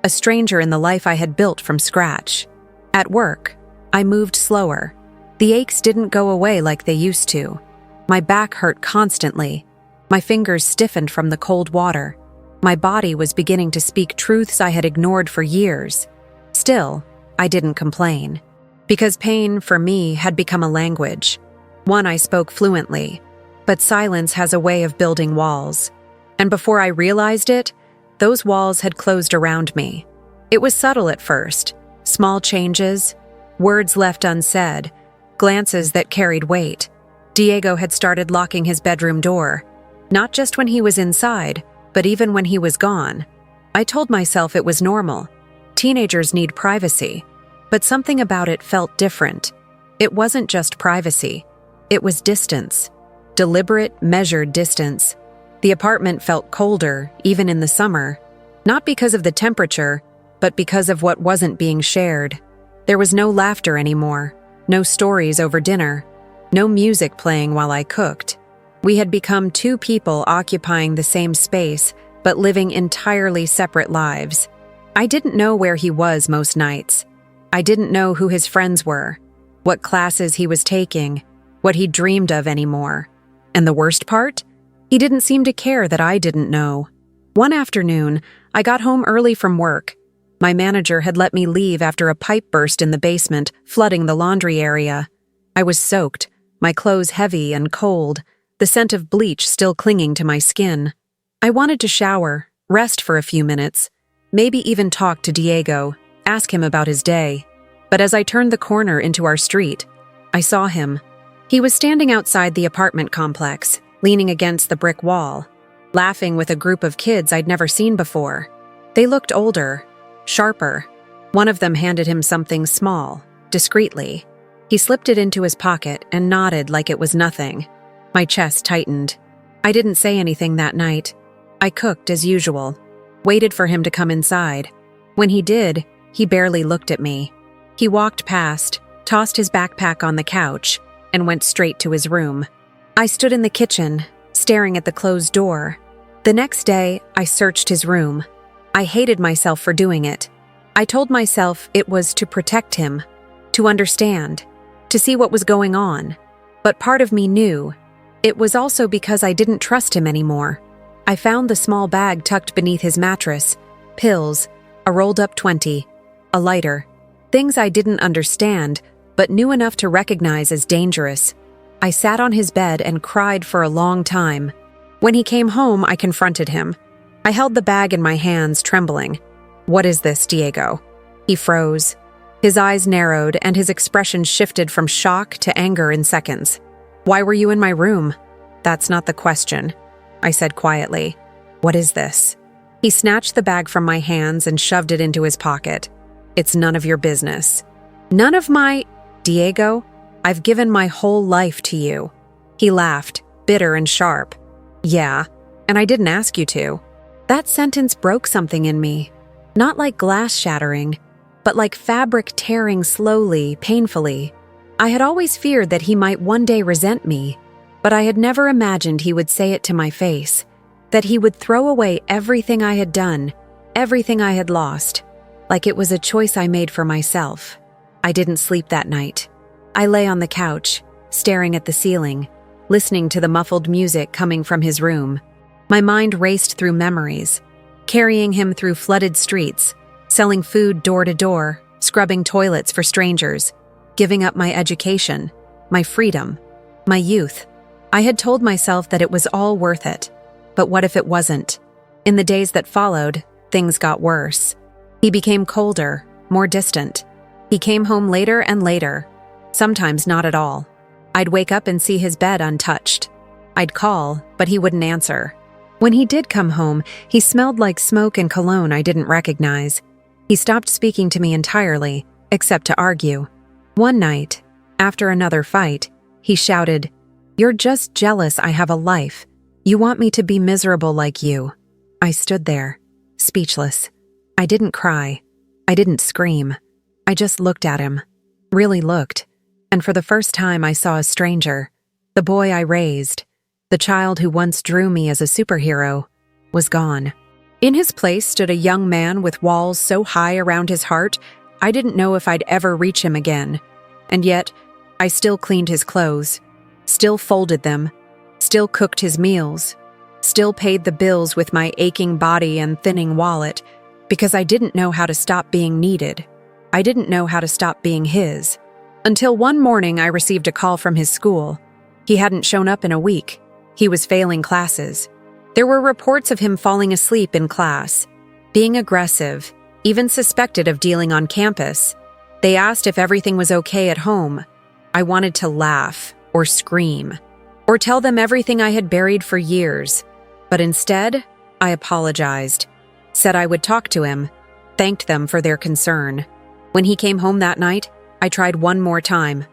a stranger in the life I had built from scratch. At work, I moved slower. The aches didn't go away like they used to. My back hurt constantly. My fingers stiffened from the cold water. My body was beginning to speak truths I had ignored for years. Still, I didn't complain. Because pain, for me, had become a language. One I spoke fluently, but silence has a way of building walls. And before I realized it, those walls had closed around me. It was subtle at first. Small changes, words left unsaid, glances that carried weight. Diego had started locking his bedroom door, not just when he was inside, but even when he was gone. I told myself it was normal. Teenagers need privacy, but something about it felt different. It wasn't just privacy. It was distance. Deliberate, measured distance. The apartment felt colder, even in the summer. Not because of the temperature, but because of what wasn't being shared. There was no laughter anymore. No stories over dinner. No music playing while I cooked. We had become two people occupying the same space, but living entirely separate lives. I didn't know where he was most nights. I didn't know who his friends were, what classes he was taking, what he dreamed of anymore. And the worst part? He didn't seem to care that I didn't know. One afternoon, I got home early from work. My manager had let me leave after a pipe burst in the basement, flooding the laundry area. I was soaked, my clothes heavy and cold, the scent of bleach still clinging to my skin. I wanted to shower, rest for a few minutes, maybe even talk to Diego, ask him about his day. But as I turned the corner into our street, I saw him. He was standing outside the apartment complex, leaning against the brick wall, laughing with a group of kids I'd never seen before. They looked older, sharper. One of them handed him something small, discreetly. He slipped it into his pocket and nodded like it was nothing. My chest tightened. I didn't say anything that night. I cooked as usual, waited for him to come inside. When he did, he barely looked at me. He walked past, tossed his backpack on the couch, and went straight to his room. I stood in the kitchen, staring at the closed door. The next day, I searched his room. I hated myself for doing it. I told myself it was to protect him, to understand, to see what was going on. But part of me knew. It was also because I didn't trust him anymore. I found the small bag tucked beneath his mattress, pills, a rolled-up 20, a lighter. Things I didn't understand, but knew enough to recognize as dangerous. I sat on his bed and cried for a long time. When he came home, I confronted him. I held the bag in my hands, trembling. "What is this, Diego?" He froze. His eyes narrowed and his expression shifted from shock to anger in seconds. "Why were you in my room?" "That's not the question," I said quietly. What is this? He snatched the bag from my hands and shoved it into his pocket. It's none of your business. None of my… Diego, I've given my whole life to you. He laughed, bitter and sharp. Yeah, and I didn't ask you to. That sentence broke something in me. Not like glass shattering, but like fabric tearing slowly, painfully. I had always feared that he might one day resent me, but I had never imagined he would say it to my face, that he would throw away everything I had done, everything I had lost, like it was a choice I made for myself. I didn't sleep that night. I lay on the couch, staring at the ceiling, listening to the muffled music coming from his room. My mind raced through memories, carrying him through flooded streets, selling food door to door, scrubbing toilets for strangers, giving up my education, my freedom, my youth. I had told myself that it was all worth it. But what if it wasn't? In the days that followed, things got worse. He became colder, more distant. He came home later and later, sometimes not at all. I'd wake up and see his bed untouched. I'd call, but he wouldn't answer. When he did come home, he smelled like smoke and cologne I didn't recognize. He stopped speaking to me entirely, except to argue. One night, after another fight, he shouted, "You're just jealous I have a life. You want me to be miserable like you." I stood there, speechless. I didn't cry. I didn't scream. I just looked at him, really looked. And for the first time I saw a stranger. The boy I raised, the child who once drew me as a superhero, was gone. In his place stood a young man with walls so high around his heart, I didn't know if I'd ever reach him again. And yet, I still cleaned his clothes, still folded them, still cooked his meals, still paid the bills with my aching body and thinning wallet, because I didn't know how to stop being needed. I didn't know how to stop being his. Until one morning I received a call from his school. He hadn't shown up in a week. He was failing classes. There were reports of him falling asleep in class, being aggressive, even suspected of dealing on campus. They asked if everything was okay at home. I wanted to laugh, or scream, or tell them everything I had buried for years. But instead, I apologized, said I would talk to him, thanked them for their concern. When he came home that night, I tried one more time.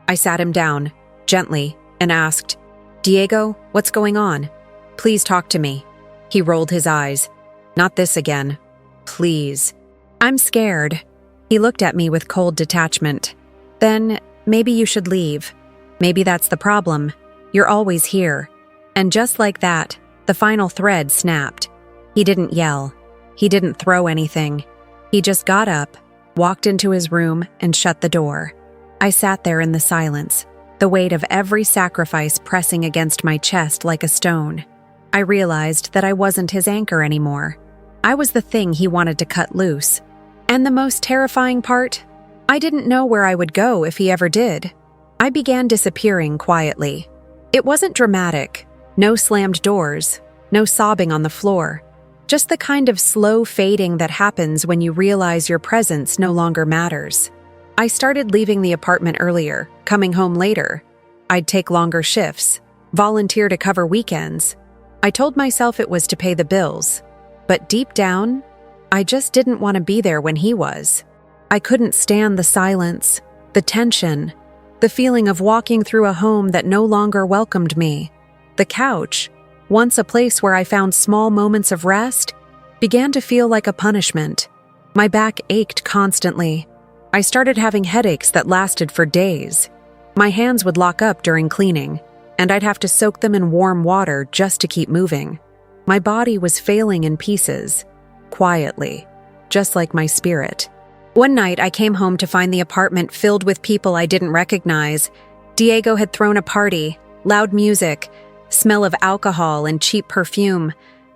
I sat him down, gently, and asked, "Diego, what's going on? Please talk to me." He rolled his eyes. "Not this again. Please." "I'm scared." He looked at me with cold detachment. "Then, maybe you should leave. Maybe that's the problem. You're always here." And just like that, the final thread snapped. He didn't yell. He didn't throw anything. He just got up, walked into his room, and shut the door. I sat there in the silence, the weight of every sacrifice pressing against my chest like a stone. I realized that I wasn't his anchor anymore. I was the thing he wanted to cut loose. And the most terrifying part? I didn't know where I would go if he ever did. I began disappearing quietly. It wasn't dramatic. No slammed doors. No sobbing on the floor. Just the kind of slow fading that happens when you realize your presence no longer matters. I started leaving the apartment earlier, coming home later. I'd take longer shifts, volunteer to cover weekends. I told myself it was to pay the bills. But deep down, I just didn't want to be there when he was. I couldn't stand the silence, the tension, the feeling of walking through a home that no longer welcomed me. The couch, once a place where I found small moments of rest, began to feel like a punishment. My back ached constantly. I started having headaches that lasted for days. My hands would lock up during cleaning, and I'd have to soak them in warm water just to keep moving. My body was failing in pieces, quietly, just like my spirit. One night, I came home to find the apartment filled with people I didn't recognize. Diego had thrown a party, loud music, smell of alcohol and cheap perfume,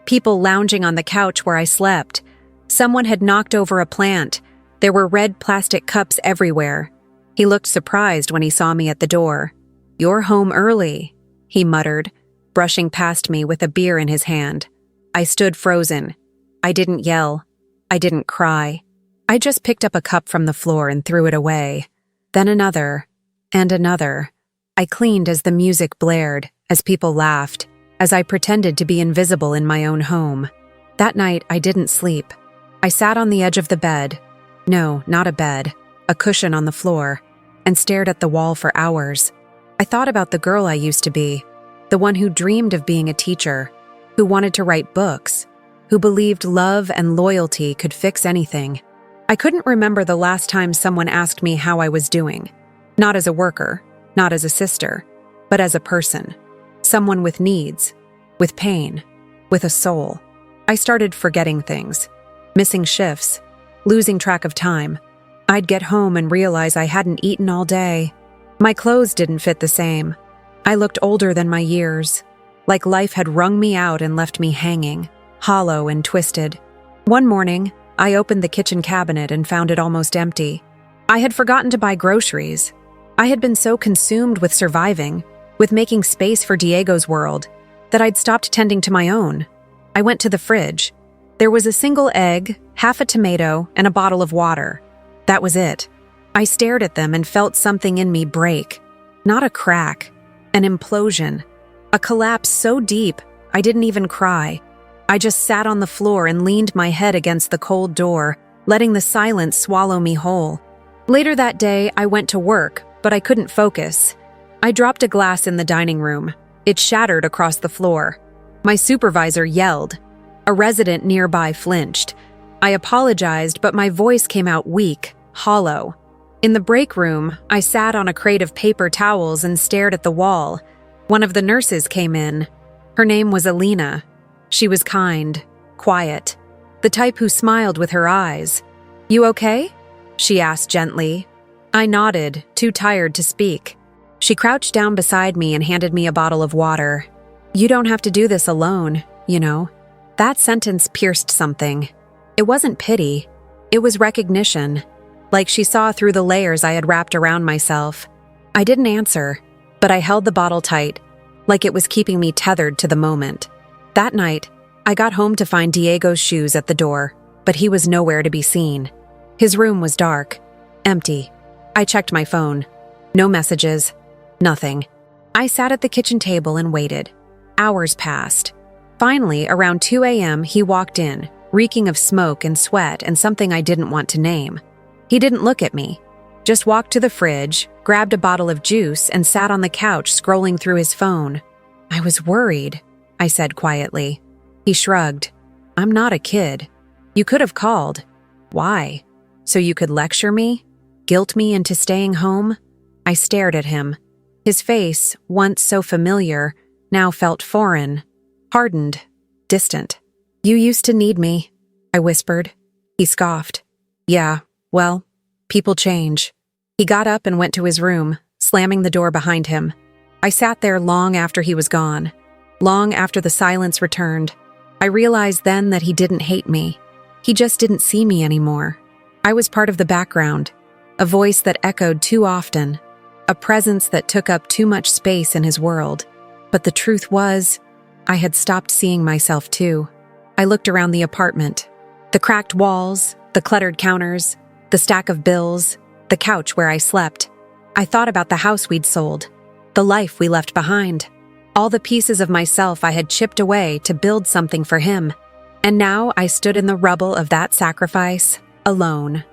people lounging on the couch where I slept. Someone had knocked over a plant. There were red plastic cups everywhere. He looked surprised when he saw me at the door. "You're home early," he muttered, brushing past me with a beer in his hand. I stood frozen. I didn't yell. I didn't cry. I just picked up a cup from the floor and threw it away. Then another, and another. I cleaned as the music blared, as people laughed. as I pretended to be invisible in my own home. That night, I didn't sleep. I sat on the edge of the bed. No, not a bed, a cushion on the floor, and stared at the wall for hours. I thought about the girl I used to be, the one who dreamed of being a teacher, who wanted to write books, who believed love and loyalty could fix anything. I couldn't remember the last time someone asked me how I was doing. Not as a worker, not as a sister, but as a person. Someone with needs, with pain, with a soul. I started forgetting things, missing shifts, losing track of time. I'd get home and realize I hadn't eaten all day. My clothes didn't fit the same. I looked older than my years, like life had wrung me out and left me hanging, hollow and twisted. One morning, I opened the kitchen cabinet and found it almost empty. I had forgotten to buy groceries. I had been so consumed with surviving, with making space for Diego's world, that I'd stopped tending to my own. I went to the fridge. There was a single egg, half a tomato, and a bottle of water. That was it. I stared at them and felt something in me break. Not a crack, an implosion. A collapse so deep, I didn't even cry. I just sat on the floor and leaned my head against the cold door, letting the silence swallow me whole. Later that day, I went to work, but I couldn't focus. I dropped a glass in the dining room. It shattered across the floor. My supervisor yelled. A resident nearby flinched. I apologized, but my voice came out weak, hollow. In the break room, I sat on a crate of paper towels and stared at the wall. One of the nurses came in. Her name was Alina. She was kind, quiet, the type who smiled with her eyes. "You okay?" she asked gently. I nodded, too tired to speak. She crouched down beside me and handed me a bottle of water. "You don't have to do this alone, you know." That sentence pierced something. It wasn't pity. It was recognition, like she saw through the layers I had wrapped around myself. I didn't answer, but I held the bottle tight, like it was keeping me tethered to the moment. That night, I got home to find Diego's shoes at the door, but he was nowhere to be seen. His room was dark, empty. I checked my phone. No messages. Nothing. I sat at the kitchen table and waited. Hours passed. Finally, around 2 a.m., he walked in, reeking of smoke and sweat and something I didn't want to name. He didn't look at me, just walked to the fridge, grabbed a bottle of juice, and sat on the couch scrolling through his phone. "I was worried," I said quietly. He shrugged. "I'm not a kid. You could have called." "Why? So you could lecture me? Guilt me into staying home?" I stared at him. His face, once so familiar, now felt foreign, hardened, distant. "You used to need me," I whispered. He scoffed. "Yeah, well, people change." He got up and went to his room, slamming the door behind him. I sat there long after he was gone, long after the silence returned. I realized then that he didn't hate me. He just didn't see me anymore. I was part of the background, a voice that echoed too often, a presence that took up too much space in his world. But the truth was, I had stopped seeing myself too. I looked around the apartment. The cracked walls, the cluttered counters, the stack of bills, the couch where I slept. I thought about the house we'd sold, the life we left behind, all the pieces of myself I had chipped away to build something for him. And now I stood in the rubble of that sacrifice, alone.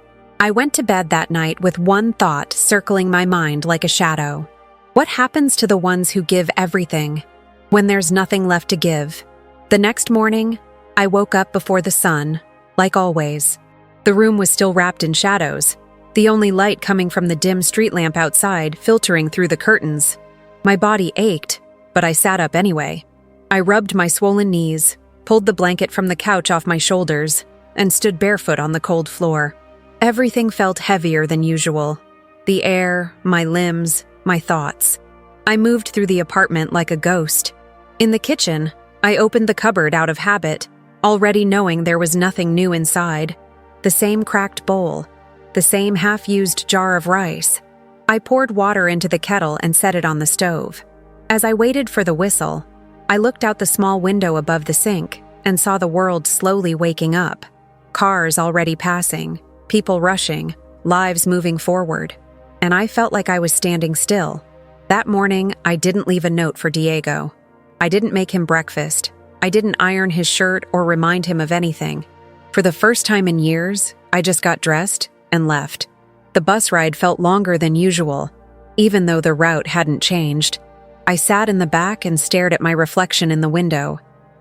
I went to bed that night with one thought circling my mind like a shadow. What happens to the ones who give everything when there's nothing left to give? The next morning, I woke up before the sun, like always. The room was still wrapped in shadows, the only light coming from the dim street lamp outside filtering through the curtains. My body ached, but I sat up anyway. I rubbed my swollen knees, pulled the blanket from the couch off my shoulders, and stood barefoot on the cold floor. Everything felt heavier than usual. The air, my limbs, my thoughts. I moved through the apartment like a ghost. In the kitchen, I opened the cupboard out of habit, already knowing there was nothing new inside. The same cracked bowl, the same half-used jar of rice. I poured water into the kettle and set it on the stove. As I waited for the whistle, I looked out the small window above the sink and saw the world slowly waking up. Cars already passing, people rushing, lives moving forward. And I felt like I was standing still. That morning, I didn't leave a note for Diego. I didn't make him breakfast. I didn't iron his shirt or remind him of anything. For the first time in years, I just got dressed and left. The bus ride felt longer than usual, even though the route hadn't changed. I sat in the back and stared at my reflection in the window.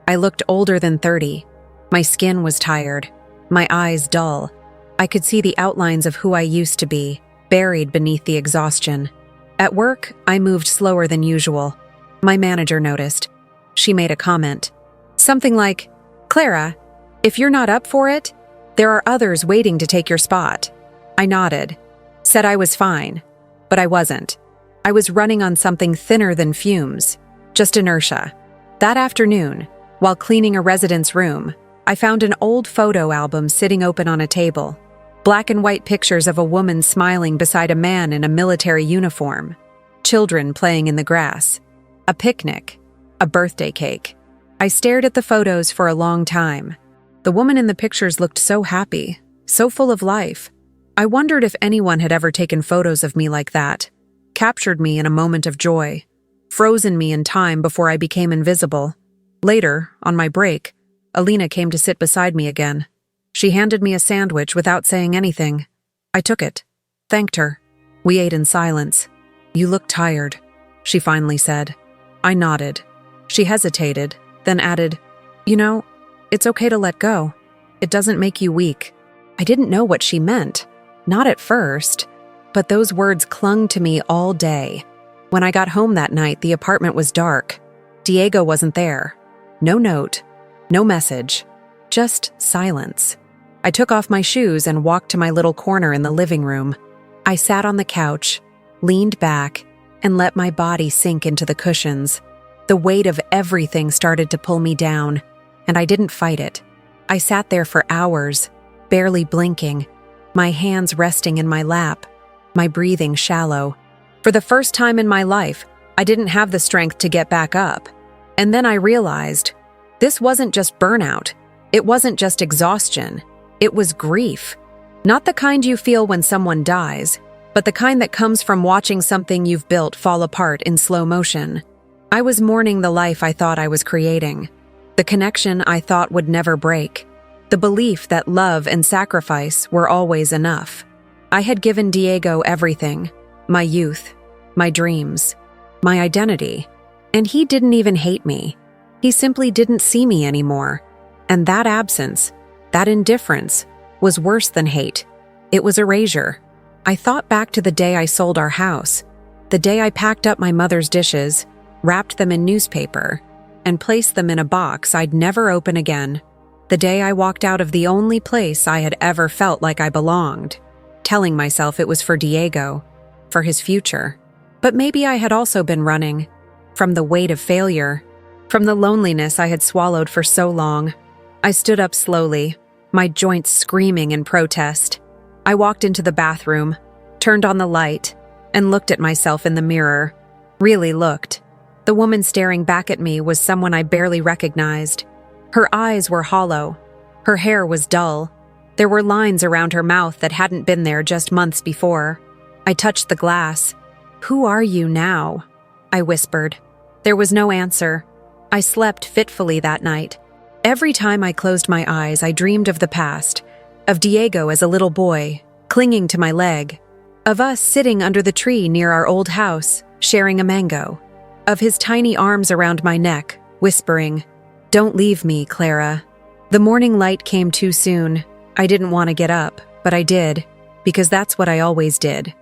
I looked older than 30. My skin was tired, my eyes dull. I could see the outlines of who I used to be, buried beneath the exhaustion. At work, I moved slower than usual. My manager noticed. She made a comment. Something like, "Clara, if you're not up for it, there are others waiting to take your spot." I nodded, said I was fine, but I wasn't. I was running on something thinner than fumes, just inertia. That afternoon, while cleaning a resident's room, I found an old photo album sitting open on a table. Black and white pictures of a woman smiling beside a man in a military uniform. Children playing in the grass. A picnic. A birthday cake. I stared at the photos for a long time. The woman in the pictures looked so happy, so full of life. I wondered if anyone had ever taken photos of me like that, captured me in a moment of joy, frozen me in time before I became invisible. Later, on my break, Alina came to sit beside me again. She handed me a sandwich without saying anything. I took it, thanked her. We ate in silence. "You look tired," she finally said. I nodded. She hesitated, then added, "You know, it's okay to let go. It doesn't make you weak." I didn't know what she meant. Not at first, but those words clung to me all day. When I got home that night, the apartment was dark. Diego wasn't there. No note, no message, just silence. I took off my shoes and walked to my little corner in the living room. I sat on the couch, leaned back, and let my body sink into the cushions. The weight of everything started to pull me down, and I didn't fight it. I sat there for hours, barely blinking, my hands resting in my lap, my breathing shallow. For the first time in my life, I didn't have the strength to get back up. And then I realized, this wasn't just burnout. It wasn't just exhaustion. It was grief. Not the kind you feel when someone dies, but the kind that comes from watching something you've built fall apart in slow motion. I was mourning the life I thought I was creating, the connection I thought would never break, the belief that love and sacrifice were always enough. I had given Diego everything, my youth, my dreams, my identity, and he didn't even hate me. He simply didn't see me anymore. And that absence, that indifference, was worse than hate. It was erasure. I thought back to the day I sold our house, the day I packed up my mother's dishes, wrapped them in newspaper, and placed them in a box I'd never open again. The day I walked out of the only place I had ever felt like I belonged, telling myself it was for Diego, for his future. But maybe I had also been running, from the weight of failure, from the loneliness I had swallowed for so long. I stood up slowly, my joints screaming in protest. I walked into the bathroom, turned on the light, and looked at myself in the mirror. Really looked. The woman staring back at me was someone I barely recognized. Her eyes were hollow. Her hair was dull. There were lines around her mouth that hadn't been there just months before. I touched the glass. "Who are you now?" I whispered. There was no answer. I slept fitfully that night. Every time I closed my eyes, I dreamed of the past, of Diego as a little boy, clinging to my leg, of us sitting under the tree near our old house, sharing a mango, of his tiny arms around my neck, whispering, "Don't leave me, Clara." The morning light came too soon. I didn't want to get up, but I did, because that's what I always did.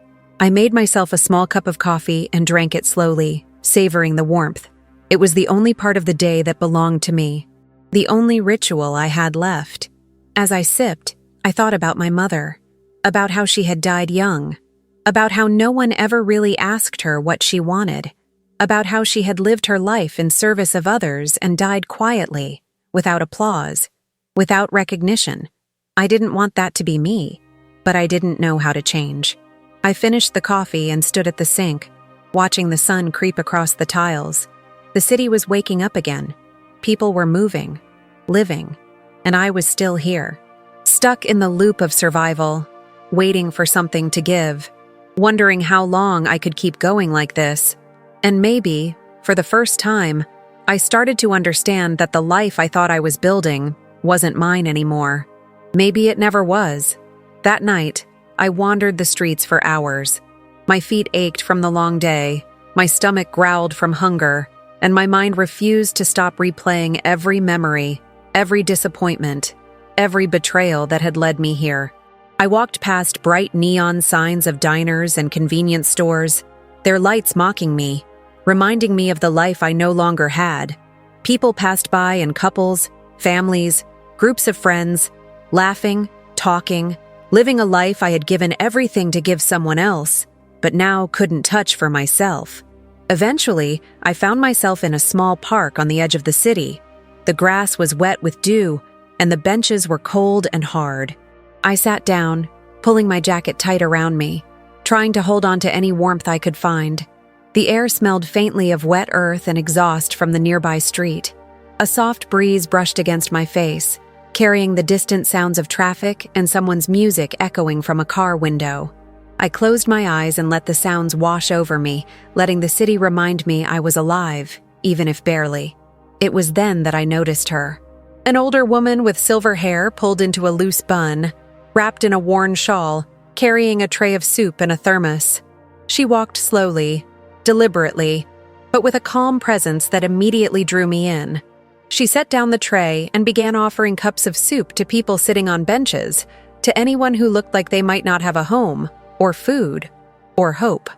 I made myself a small cup of coffee and drank it slowly, savoring the warmth. It was the only part of the day that belonged to me, the only ritual I had left. As I sipped, I thought about my mother, about how she had died young, about how no one ever really asked her what she wanted, about how she had lived her life in service of others and died quietly, without applause, without recognition. I didn't want that to be me, but I didn't know how to change. I finished the coffee and stood at the sink, watching the sun creep across the tiles. The city was waking up again. People were moving, living, and I was still here, stuck in the loop of survival, waiting for something to give, wondering how long I could keep going like this. And maybe, for the first time, I started to understand that the life I thought I was building wasn't mine anymore. Maybe it never was. That night, I wandered the streets for hours. My feet ached from the long day, my stomach growled from hunger, and my mind refused to stop replaying every memory, every disappointment, every betrayal that had led me here. I walked past bright neon signs of diners and convenience stores, their lights mocking me, reminding me of the life I no longer had. People passed by in couples, families, groups of friends, laughing, talking, living a life I had given everything to give someone else, but now couldn't touch for myself. Eventually, I found myself in a small park on the edge of the city. The grass was wet with dew, and the benches were cold and hard. I sat down, pulling my jacket tight around me, trying to hold on to any warmth I could find. The air smelled faintly of wet earth and exhaust from the nearby street. A soft breeze brushed against my face, carrying the distant sounds of traffic and someone's music echoing from a car window. I closed my eyes and let the sounds wash over me, letting the city remind me I was alive, even if barely. It was then that I noticed her. An older woman with silver hair pulled into a loose bun, wrapped in a worn shawl, carrying a tray of soup and a thermos. She walked slowly, deliberately, but with a calm presence that immediately drew me in. She set down the tray and began offering cups of soup to people sitting on benches, to anyone who looked like they might not have a home, or food, or hope.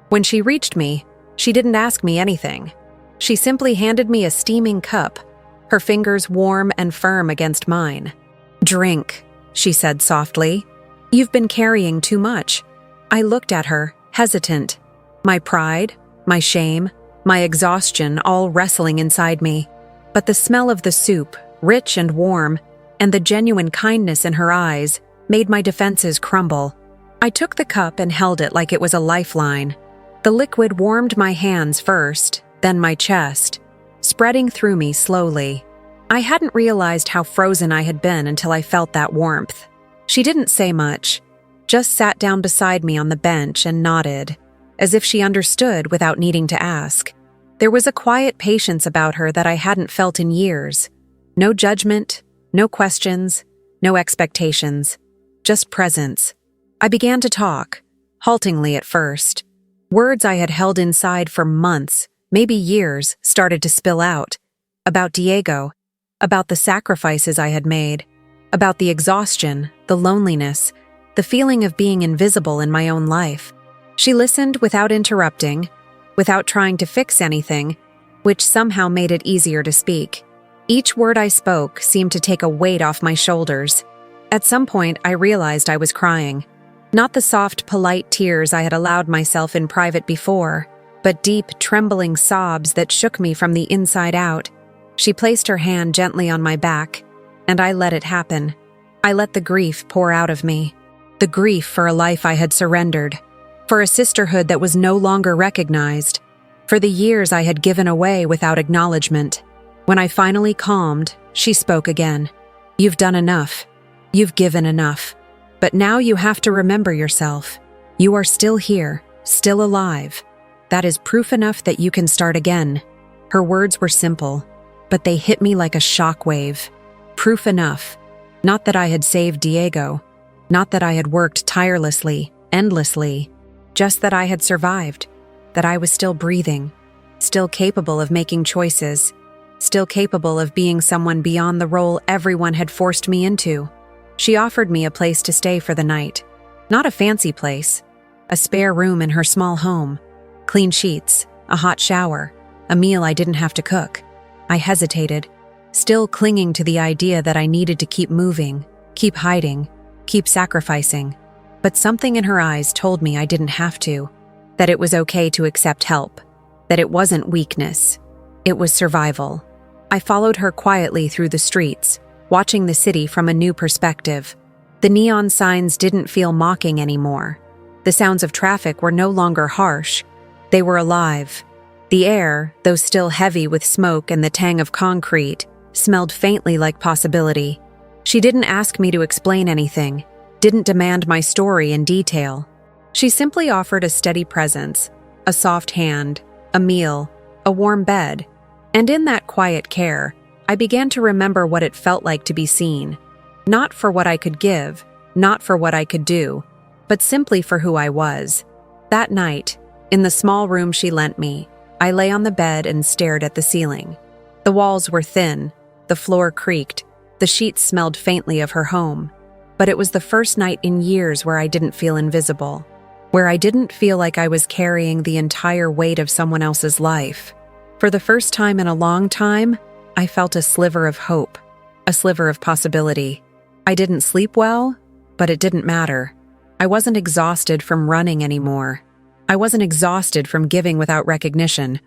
When she reached me, she didn't ask me anything. She simply handed me a steaming cup, her fingers warm and firm against mine. "Drink," she said softly. "You've been carrying too much." I looked at her, hesitant. My pride, my shame, my exhaustion all wrestling inside me. But the smell of the soup, rich and warm, and the genuine kindness in her eyes made my defenses crumble. I took the cup and held it like it was a lifeline. The liquid warmed my hands first, then my chest, spreading through me slowly. I hadn't realized how frozen I had been until I felt that warmth. She didn't say much, just sat down beside me on the bench and nodded, as if she understood without needing to ask. There was a quiet patience about her that I hadn't felt in years. No judgment, no questions, no expectations, just presence. I began to talk, haltingly at first. Words I had held inside for months, maybe years, started to spill out. About Diego, about the sacrifices I had made, about the exhaustion, the loneliness, the feeling of being invisible in my own life. She listened without interrupting, without trying to fix anything, which somehow made it easier to speak. Each word I spoke seemed to take a weight off my shoulders. At some point, I realized I was crying. Not the soft, polite tears I had allowed myself in private before, but deep, trembling sobs that shook me from the inside out. She placed her hand gently on my back, and I let it happen. I let the grief pour out of me. The grief for a life I had surrendered, for a sisterhood that was no longer recognized, for the years I had given away without acknowledgement. When I finally calmed, she spoke again. "You've done enough. You've given enough. But now you have to remember yourself. You are still here, still alive. That is proof enough that you can start again." Her words were simple, but they hit me like a shockwave. Proof enough. Not that I had saved Diego. Not that I had worked tirelessly, endlessly. Just that I had survived. That I was still breathing. Still capable of making choices. Still capable of being someone beyond the role everyone had forced me into. She offered me a place to stay for the night. Not a fancy place. A spare room in her small home. Clean sheets, a hot shower, a meal I didn't have to cook. I hesitated, still clinging to the idea that I needed to keep moving, keep hiding, keep sacrificing. But something in her eyes told me I didn't have to, that it was okay to accept help, that it wasn't weakness, it was survival. I followed her quietly through the streets, watching the city from a new perspective. The neon signs didn't feel mocking anymore. The sounds of traffic were no longer harsh. They were alive. The air, though still heavy with smoke and the tang of concrete, smelled faintly like possibility. She didn't ask me to explain anything, didn't demand my story in detail. She simply offered a steady presence, a soft hand, a meal, a warm bed, And in that quiet care, I began to remember what it felt like to be seen, not for what I could give, not for what I could do, but simply for who I was. That night, in the small room she lent me, I lay on the bed and stared at the ceiling. The walls were thin, the floor creaked, the sheets smelled faintly of her home. But it was the first night in years where I didn't feel invisible, where I didn't feel like I was carrying the entire weight of someone else's life. For the first time in a long time, I felt a sliver of hope, a sliver of possibility. I didn't sleep well, but it didn't matter. I wasn't exhausted from running anymore. I wasn't exhausted from giving without recognition.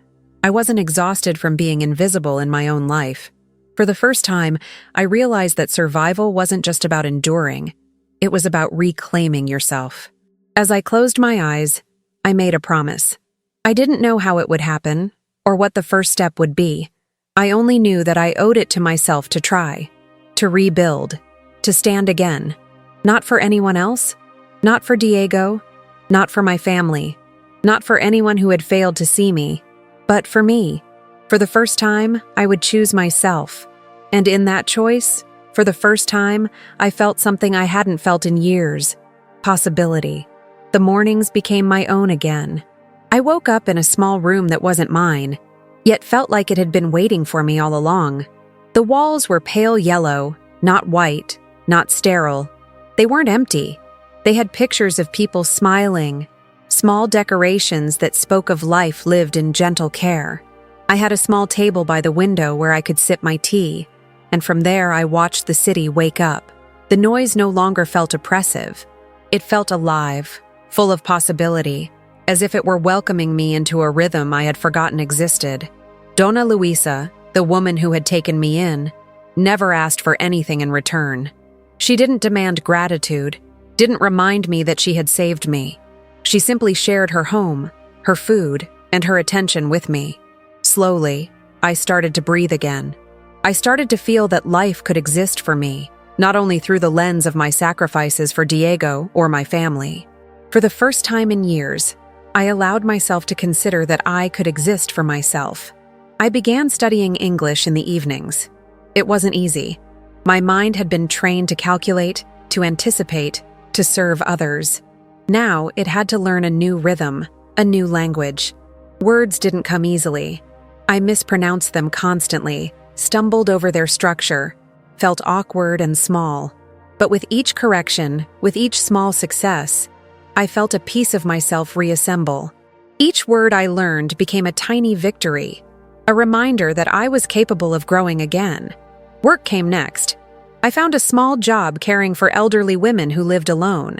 I wasn't exhausted from being invisible in my own life. For the first time, I realized that survival wasn't just about enduring. It was about reclaiming yourself. As I closed my eyes, I made a promise. I didn't know how it would happen, or what the first step would be. I only knew that I owed it to myself to try, to rebuild, to stand again. Not for anyone else, not for Diego, not for my family, not for anyone who had failed to see me, but for me. For the first time, I would choose myself. And in that choice, for the first time, I felt something I hadn't felt in years. Possibility. The mornings became my own again. I woke up in a small room that wasn't mine, yet felt like it had been waiting for me all along. The walls were pale yellow, not white, not sterile. They weren't empty. They had pictures of people smiling, small decorations that spoke of life lived in gentle care. I had a small table by the window where I could sip my tea, and from there I watched the city wake up. The noise no longer felt oppressive. It felt alive, full of possibility, as if it were welcoming me into a rhythm I had forgotten existed. Dona Luisa, the woman who had taken me in, never asked for anything in return. She didn't demand gratitude, didn't remind me that she had saved me. She simply shared her home, her food, and her attention with me. Slowly, I started to breathe again. I started to feel that life could exist for me, not only through the lens of my sacrifices for Diego or my family. For the first time in years, I allowed myself to consider that I could exist for myself. I began studying English in the evenings. It wasn't easy. My mind had been trained to calculate, to anticipate, to serve others. Now it had to learn a new rhythm, a new language. Words didn't come easily. I mispronounced them constantly, stumbled over their structure, felt awkward and small. But with each correction, with each small success, I felt a piece of myself reassemble. Each word I learned became a tiny victory, a reminder that I was capable of growing again. Work came next. I found a small job caring for elderly women who lived alone.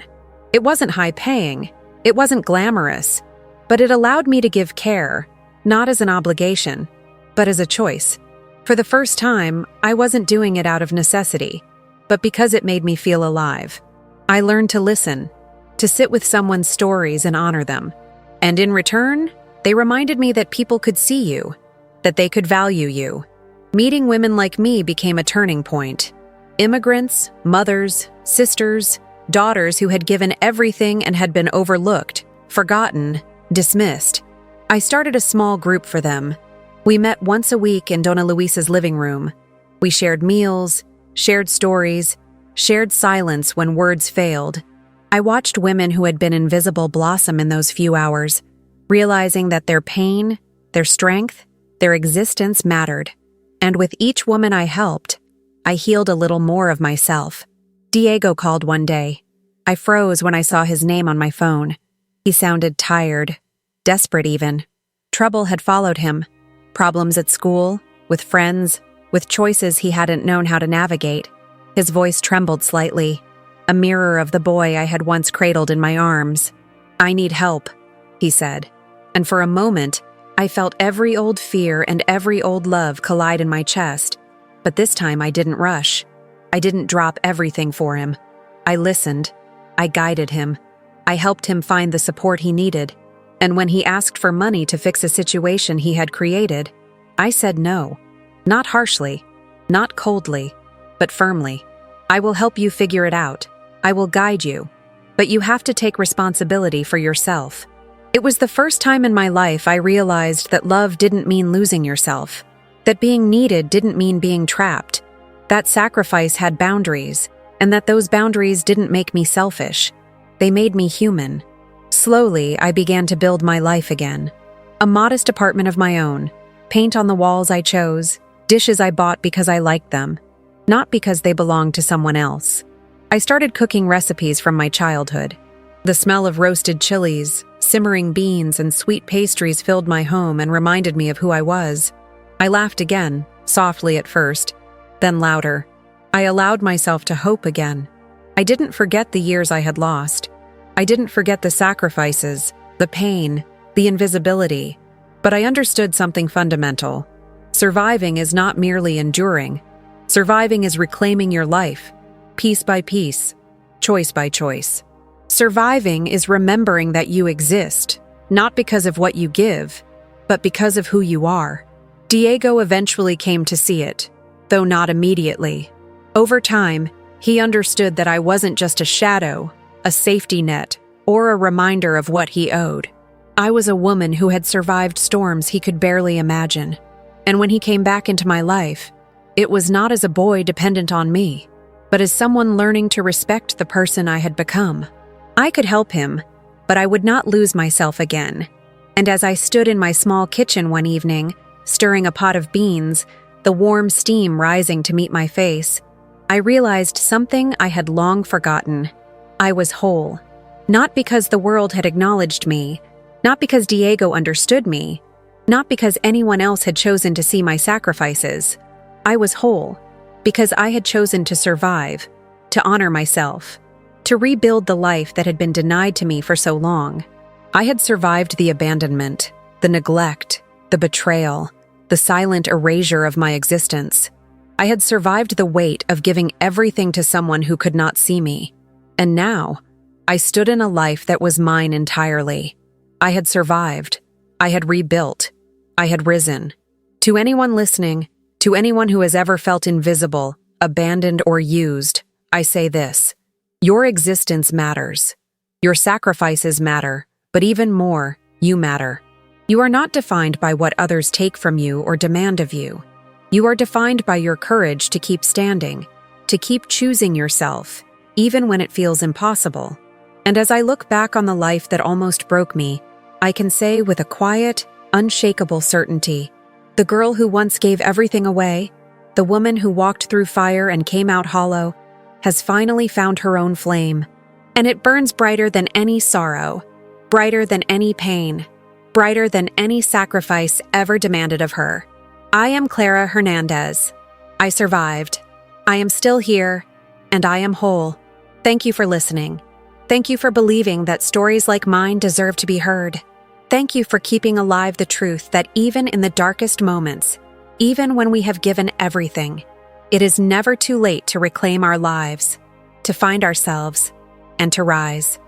It wasn't high-paying, it wasn't glamorous, but it allowed me to give care, not as an obligation, but as a choice. For the first time, I wasn't doing it out of necessity, but because it made me feel alive. I learned to listen, to sit with someone's stories and honor them. And in return, they reminded me that people could see you, that they could value you. Meeting women like me became a turning point. Immigrants, mothers, sisters, daughters who had given everything and had been overlooked, forgotten, dismissed. I started a small group for them. We met once a week in Dona Luisa's living room. We shared meals, shared stories, shared silence when words failed. I watched women who had been invisible blossom in those few hours, realizing that their pain, their strength, their existence mattered. And with each woman I helped, I healed a little more of myself. Diego called one day. I froze when I saw his name on my phone. He sounded tired, desperate even. Trouble had followed him. Problems at school, with friends, with choices he hadn't known how to navigate. His voice trembled slightly, a mirror of the boy I had once cradled in my arms. "I need help," he said. And for a moment, I felt every old fear and every old love collide in my chest. But this time I didn't rush. I didn't drop everything for him. I listened. I guided him. I helped him find the support he needed. And when he asked for money to fix a situation he had created, I said no. Not harshly, not coldly, but firmly. "I will help you figure it out. I will guide you. But you have to take responsibility for yourself." It was the first time in my life I realized that love didn't mean losing yourself. That being needed didn't mean being trapped. That sacrifice had boundaries, and that those boundaries didn't make me selfish. They made me human. Slowly, I began to build my life again. A modest apartment of my own, paint on the walls I chose, dishes I bought because I liked them, not because they belonged to someone else. I started cooking recipes from my childhood. The smell of roasted chilies, simmering beans, and sweet pastries filled my home and reminded me of who I was. I laughed again, softly at first, then louder. I allowed myself to hope again. I didn't forget the years I had lost. I didn't forget the sacrifices, the pain, the invisibility. But I understood something fundamental. Surviving is not merely enduring. Surviving is reclaiming your life, piece by piece, choice by choice. Surviving is remembering that you exist, not because of what you give, but because of who you are. Diego eventually came to see it, though not immediately. Over time, he understood that I wasn't just a shadow, a safety net, or a reminder of what he owed. I was a woman who had survived storms he could barely imagine. And when he came back into my life, it was not as a boy dependent on me, but as someone learning to respect the person I had become. I could help him, but I would not lose myself again. And as I stood in my small kitchen one evening, stirring a pot of beans, the warm steam rising to meet my face, I realized something I had long forgotten. I was whole. Not because the world had acknowledged me, not because Diego understood me, not because anyone else had chosen to see my sacrifices. I was whole because I had chosen to survive, to honor myself, to rebuild the life that had been denied to me for so long. I had survived the abandonment, the neglect, the betrayal, the silent erasure of my existence. I had survived the weight of giving everything to someone who could not see me. And now, I stood in a life that was mine entirely. I had survived. I had rebuilt. I had risen. To anyone listening, to anyone who has ever felt invisible, abandoned, or used, I say this: your existence matters. Your sacrifices matter, but even more, you matter. You are not defined by what others take from you or demand of you. You are defined by your courage to keep standing, to keep choosing yourself, even when it feels impossible. And as I look back on the life that almost broke me, I can say with a quiet, unshakable certainty, the girl who once gave everything away, the woman who walked through fire and came out hollow, has finally found her own flame. And it burns brighter than any sorrow, brighter than any pain, brighter than any sacrifice ever demanded of her. I am Clara Hernandez. I survived. I am still here, and I am whole. Thank you for listening. Thank you for believing that stories like mine deserve to be heard. Thank you for keeping alive the truth that even in the darkest moments, even when we have given everything, it is never too late to reclaim our lives, to find ourselves, and to rise.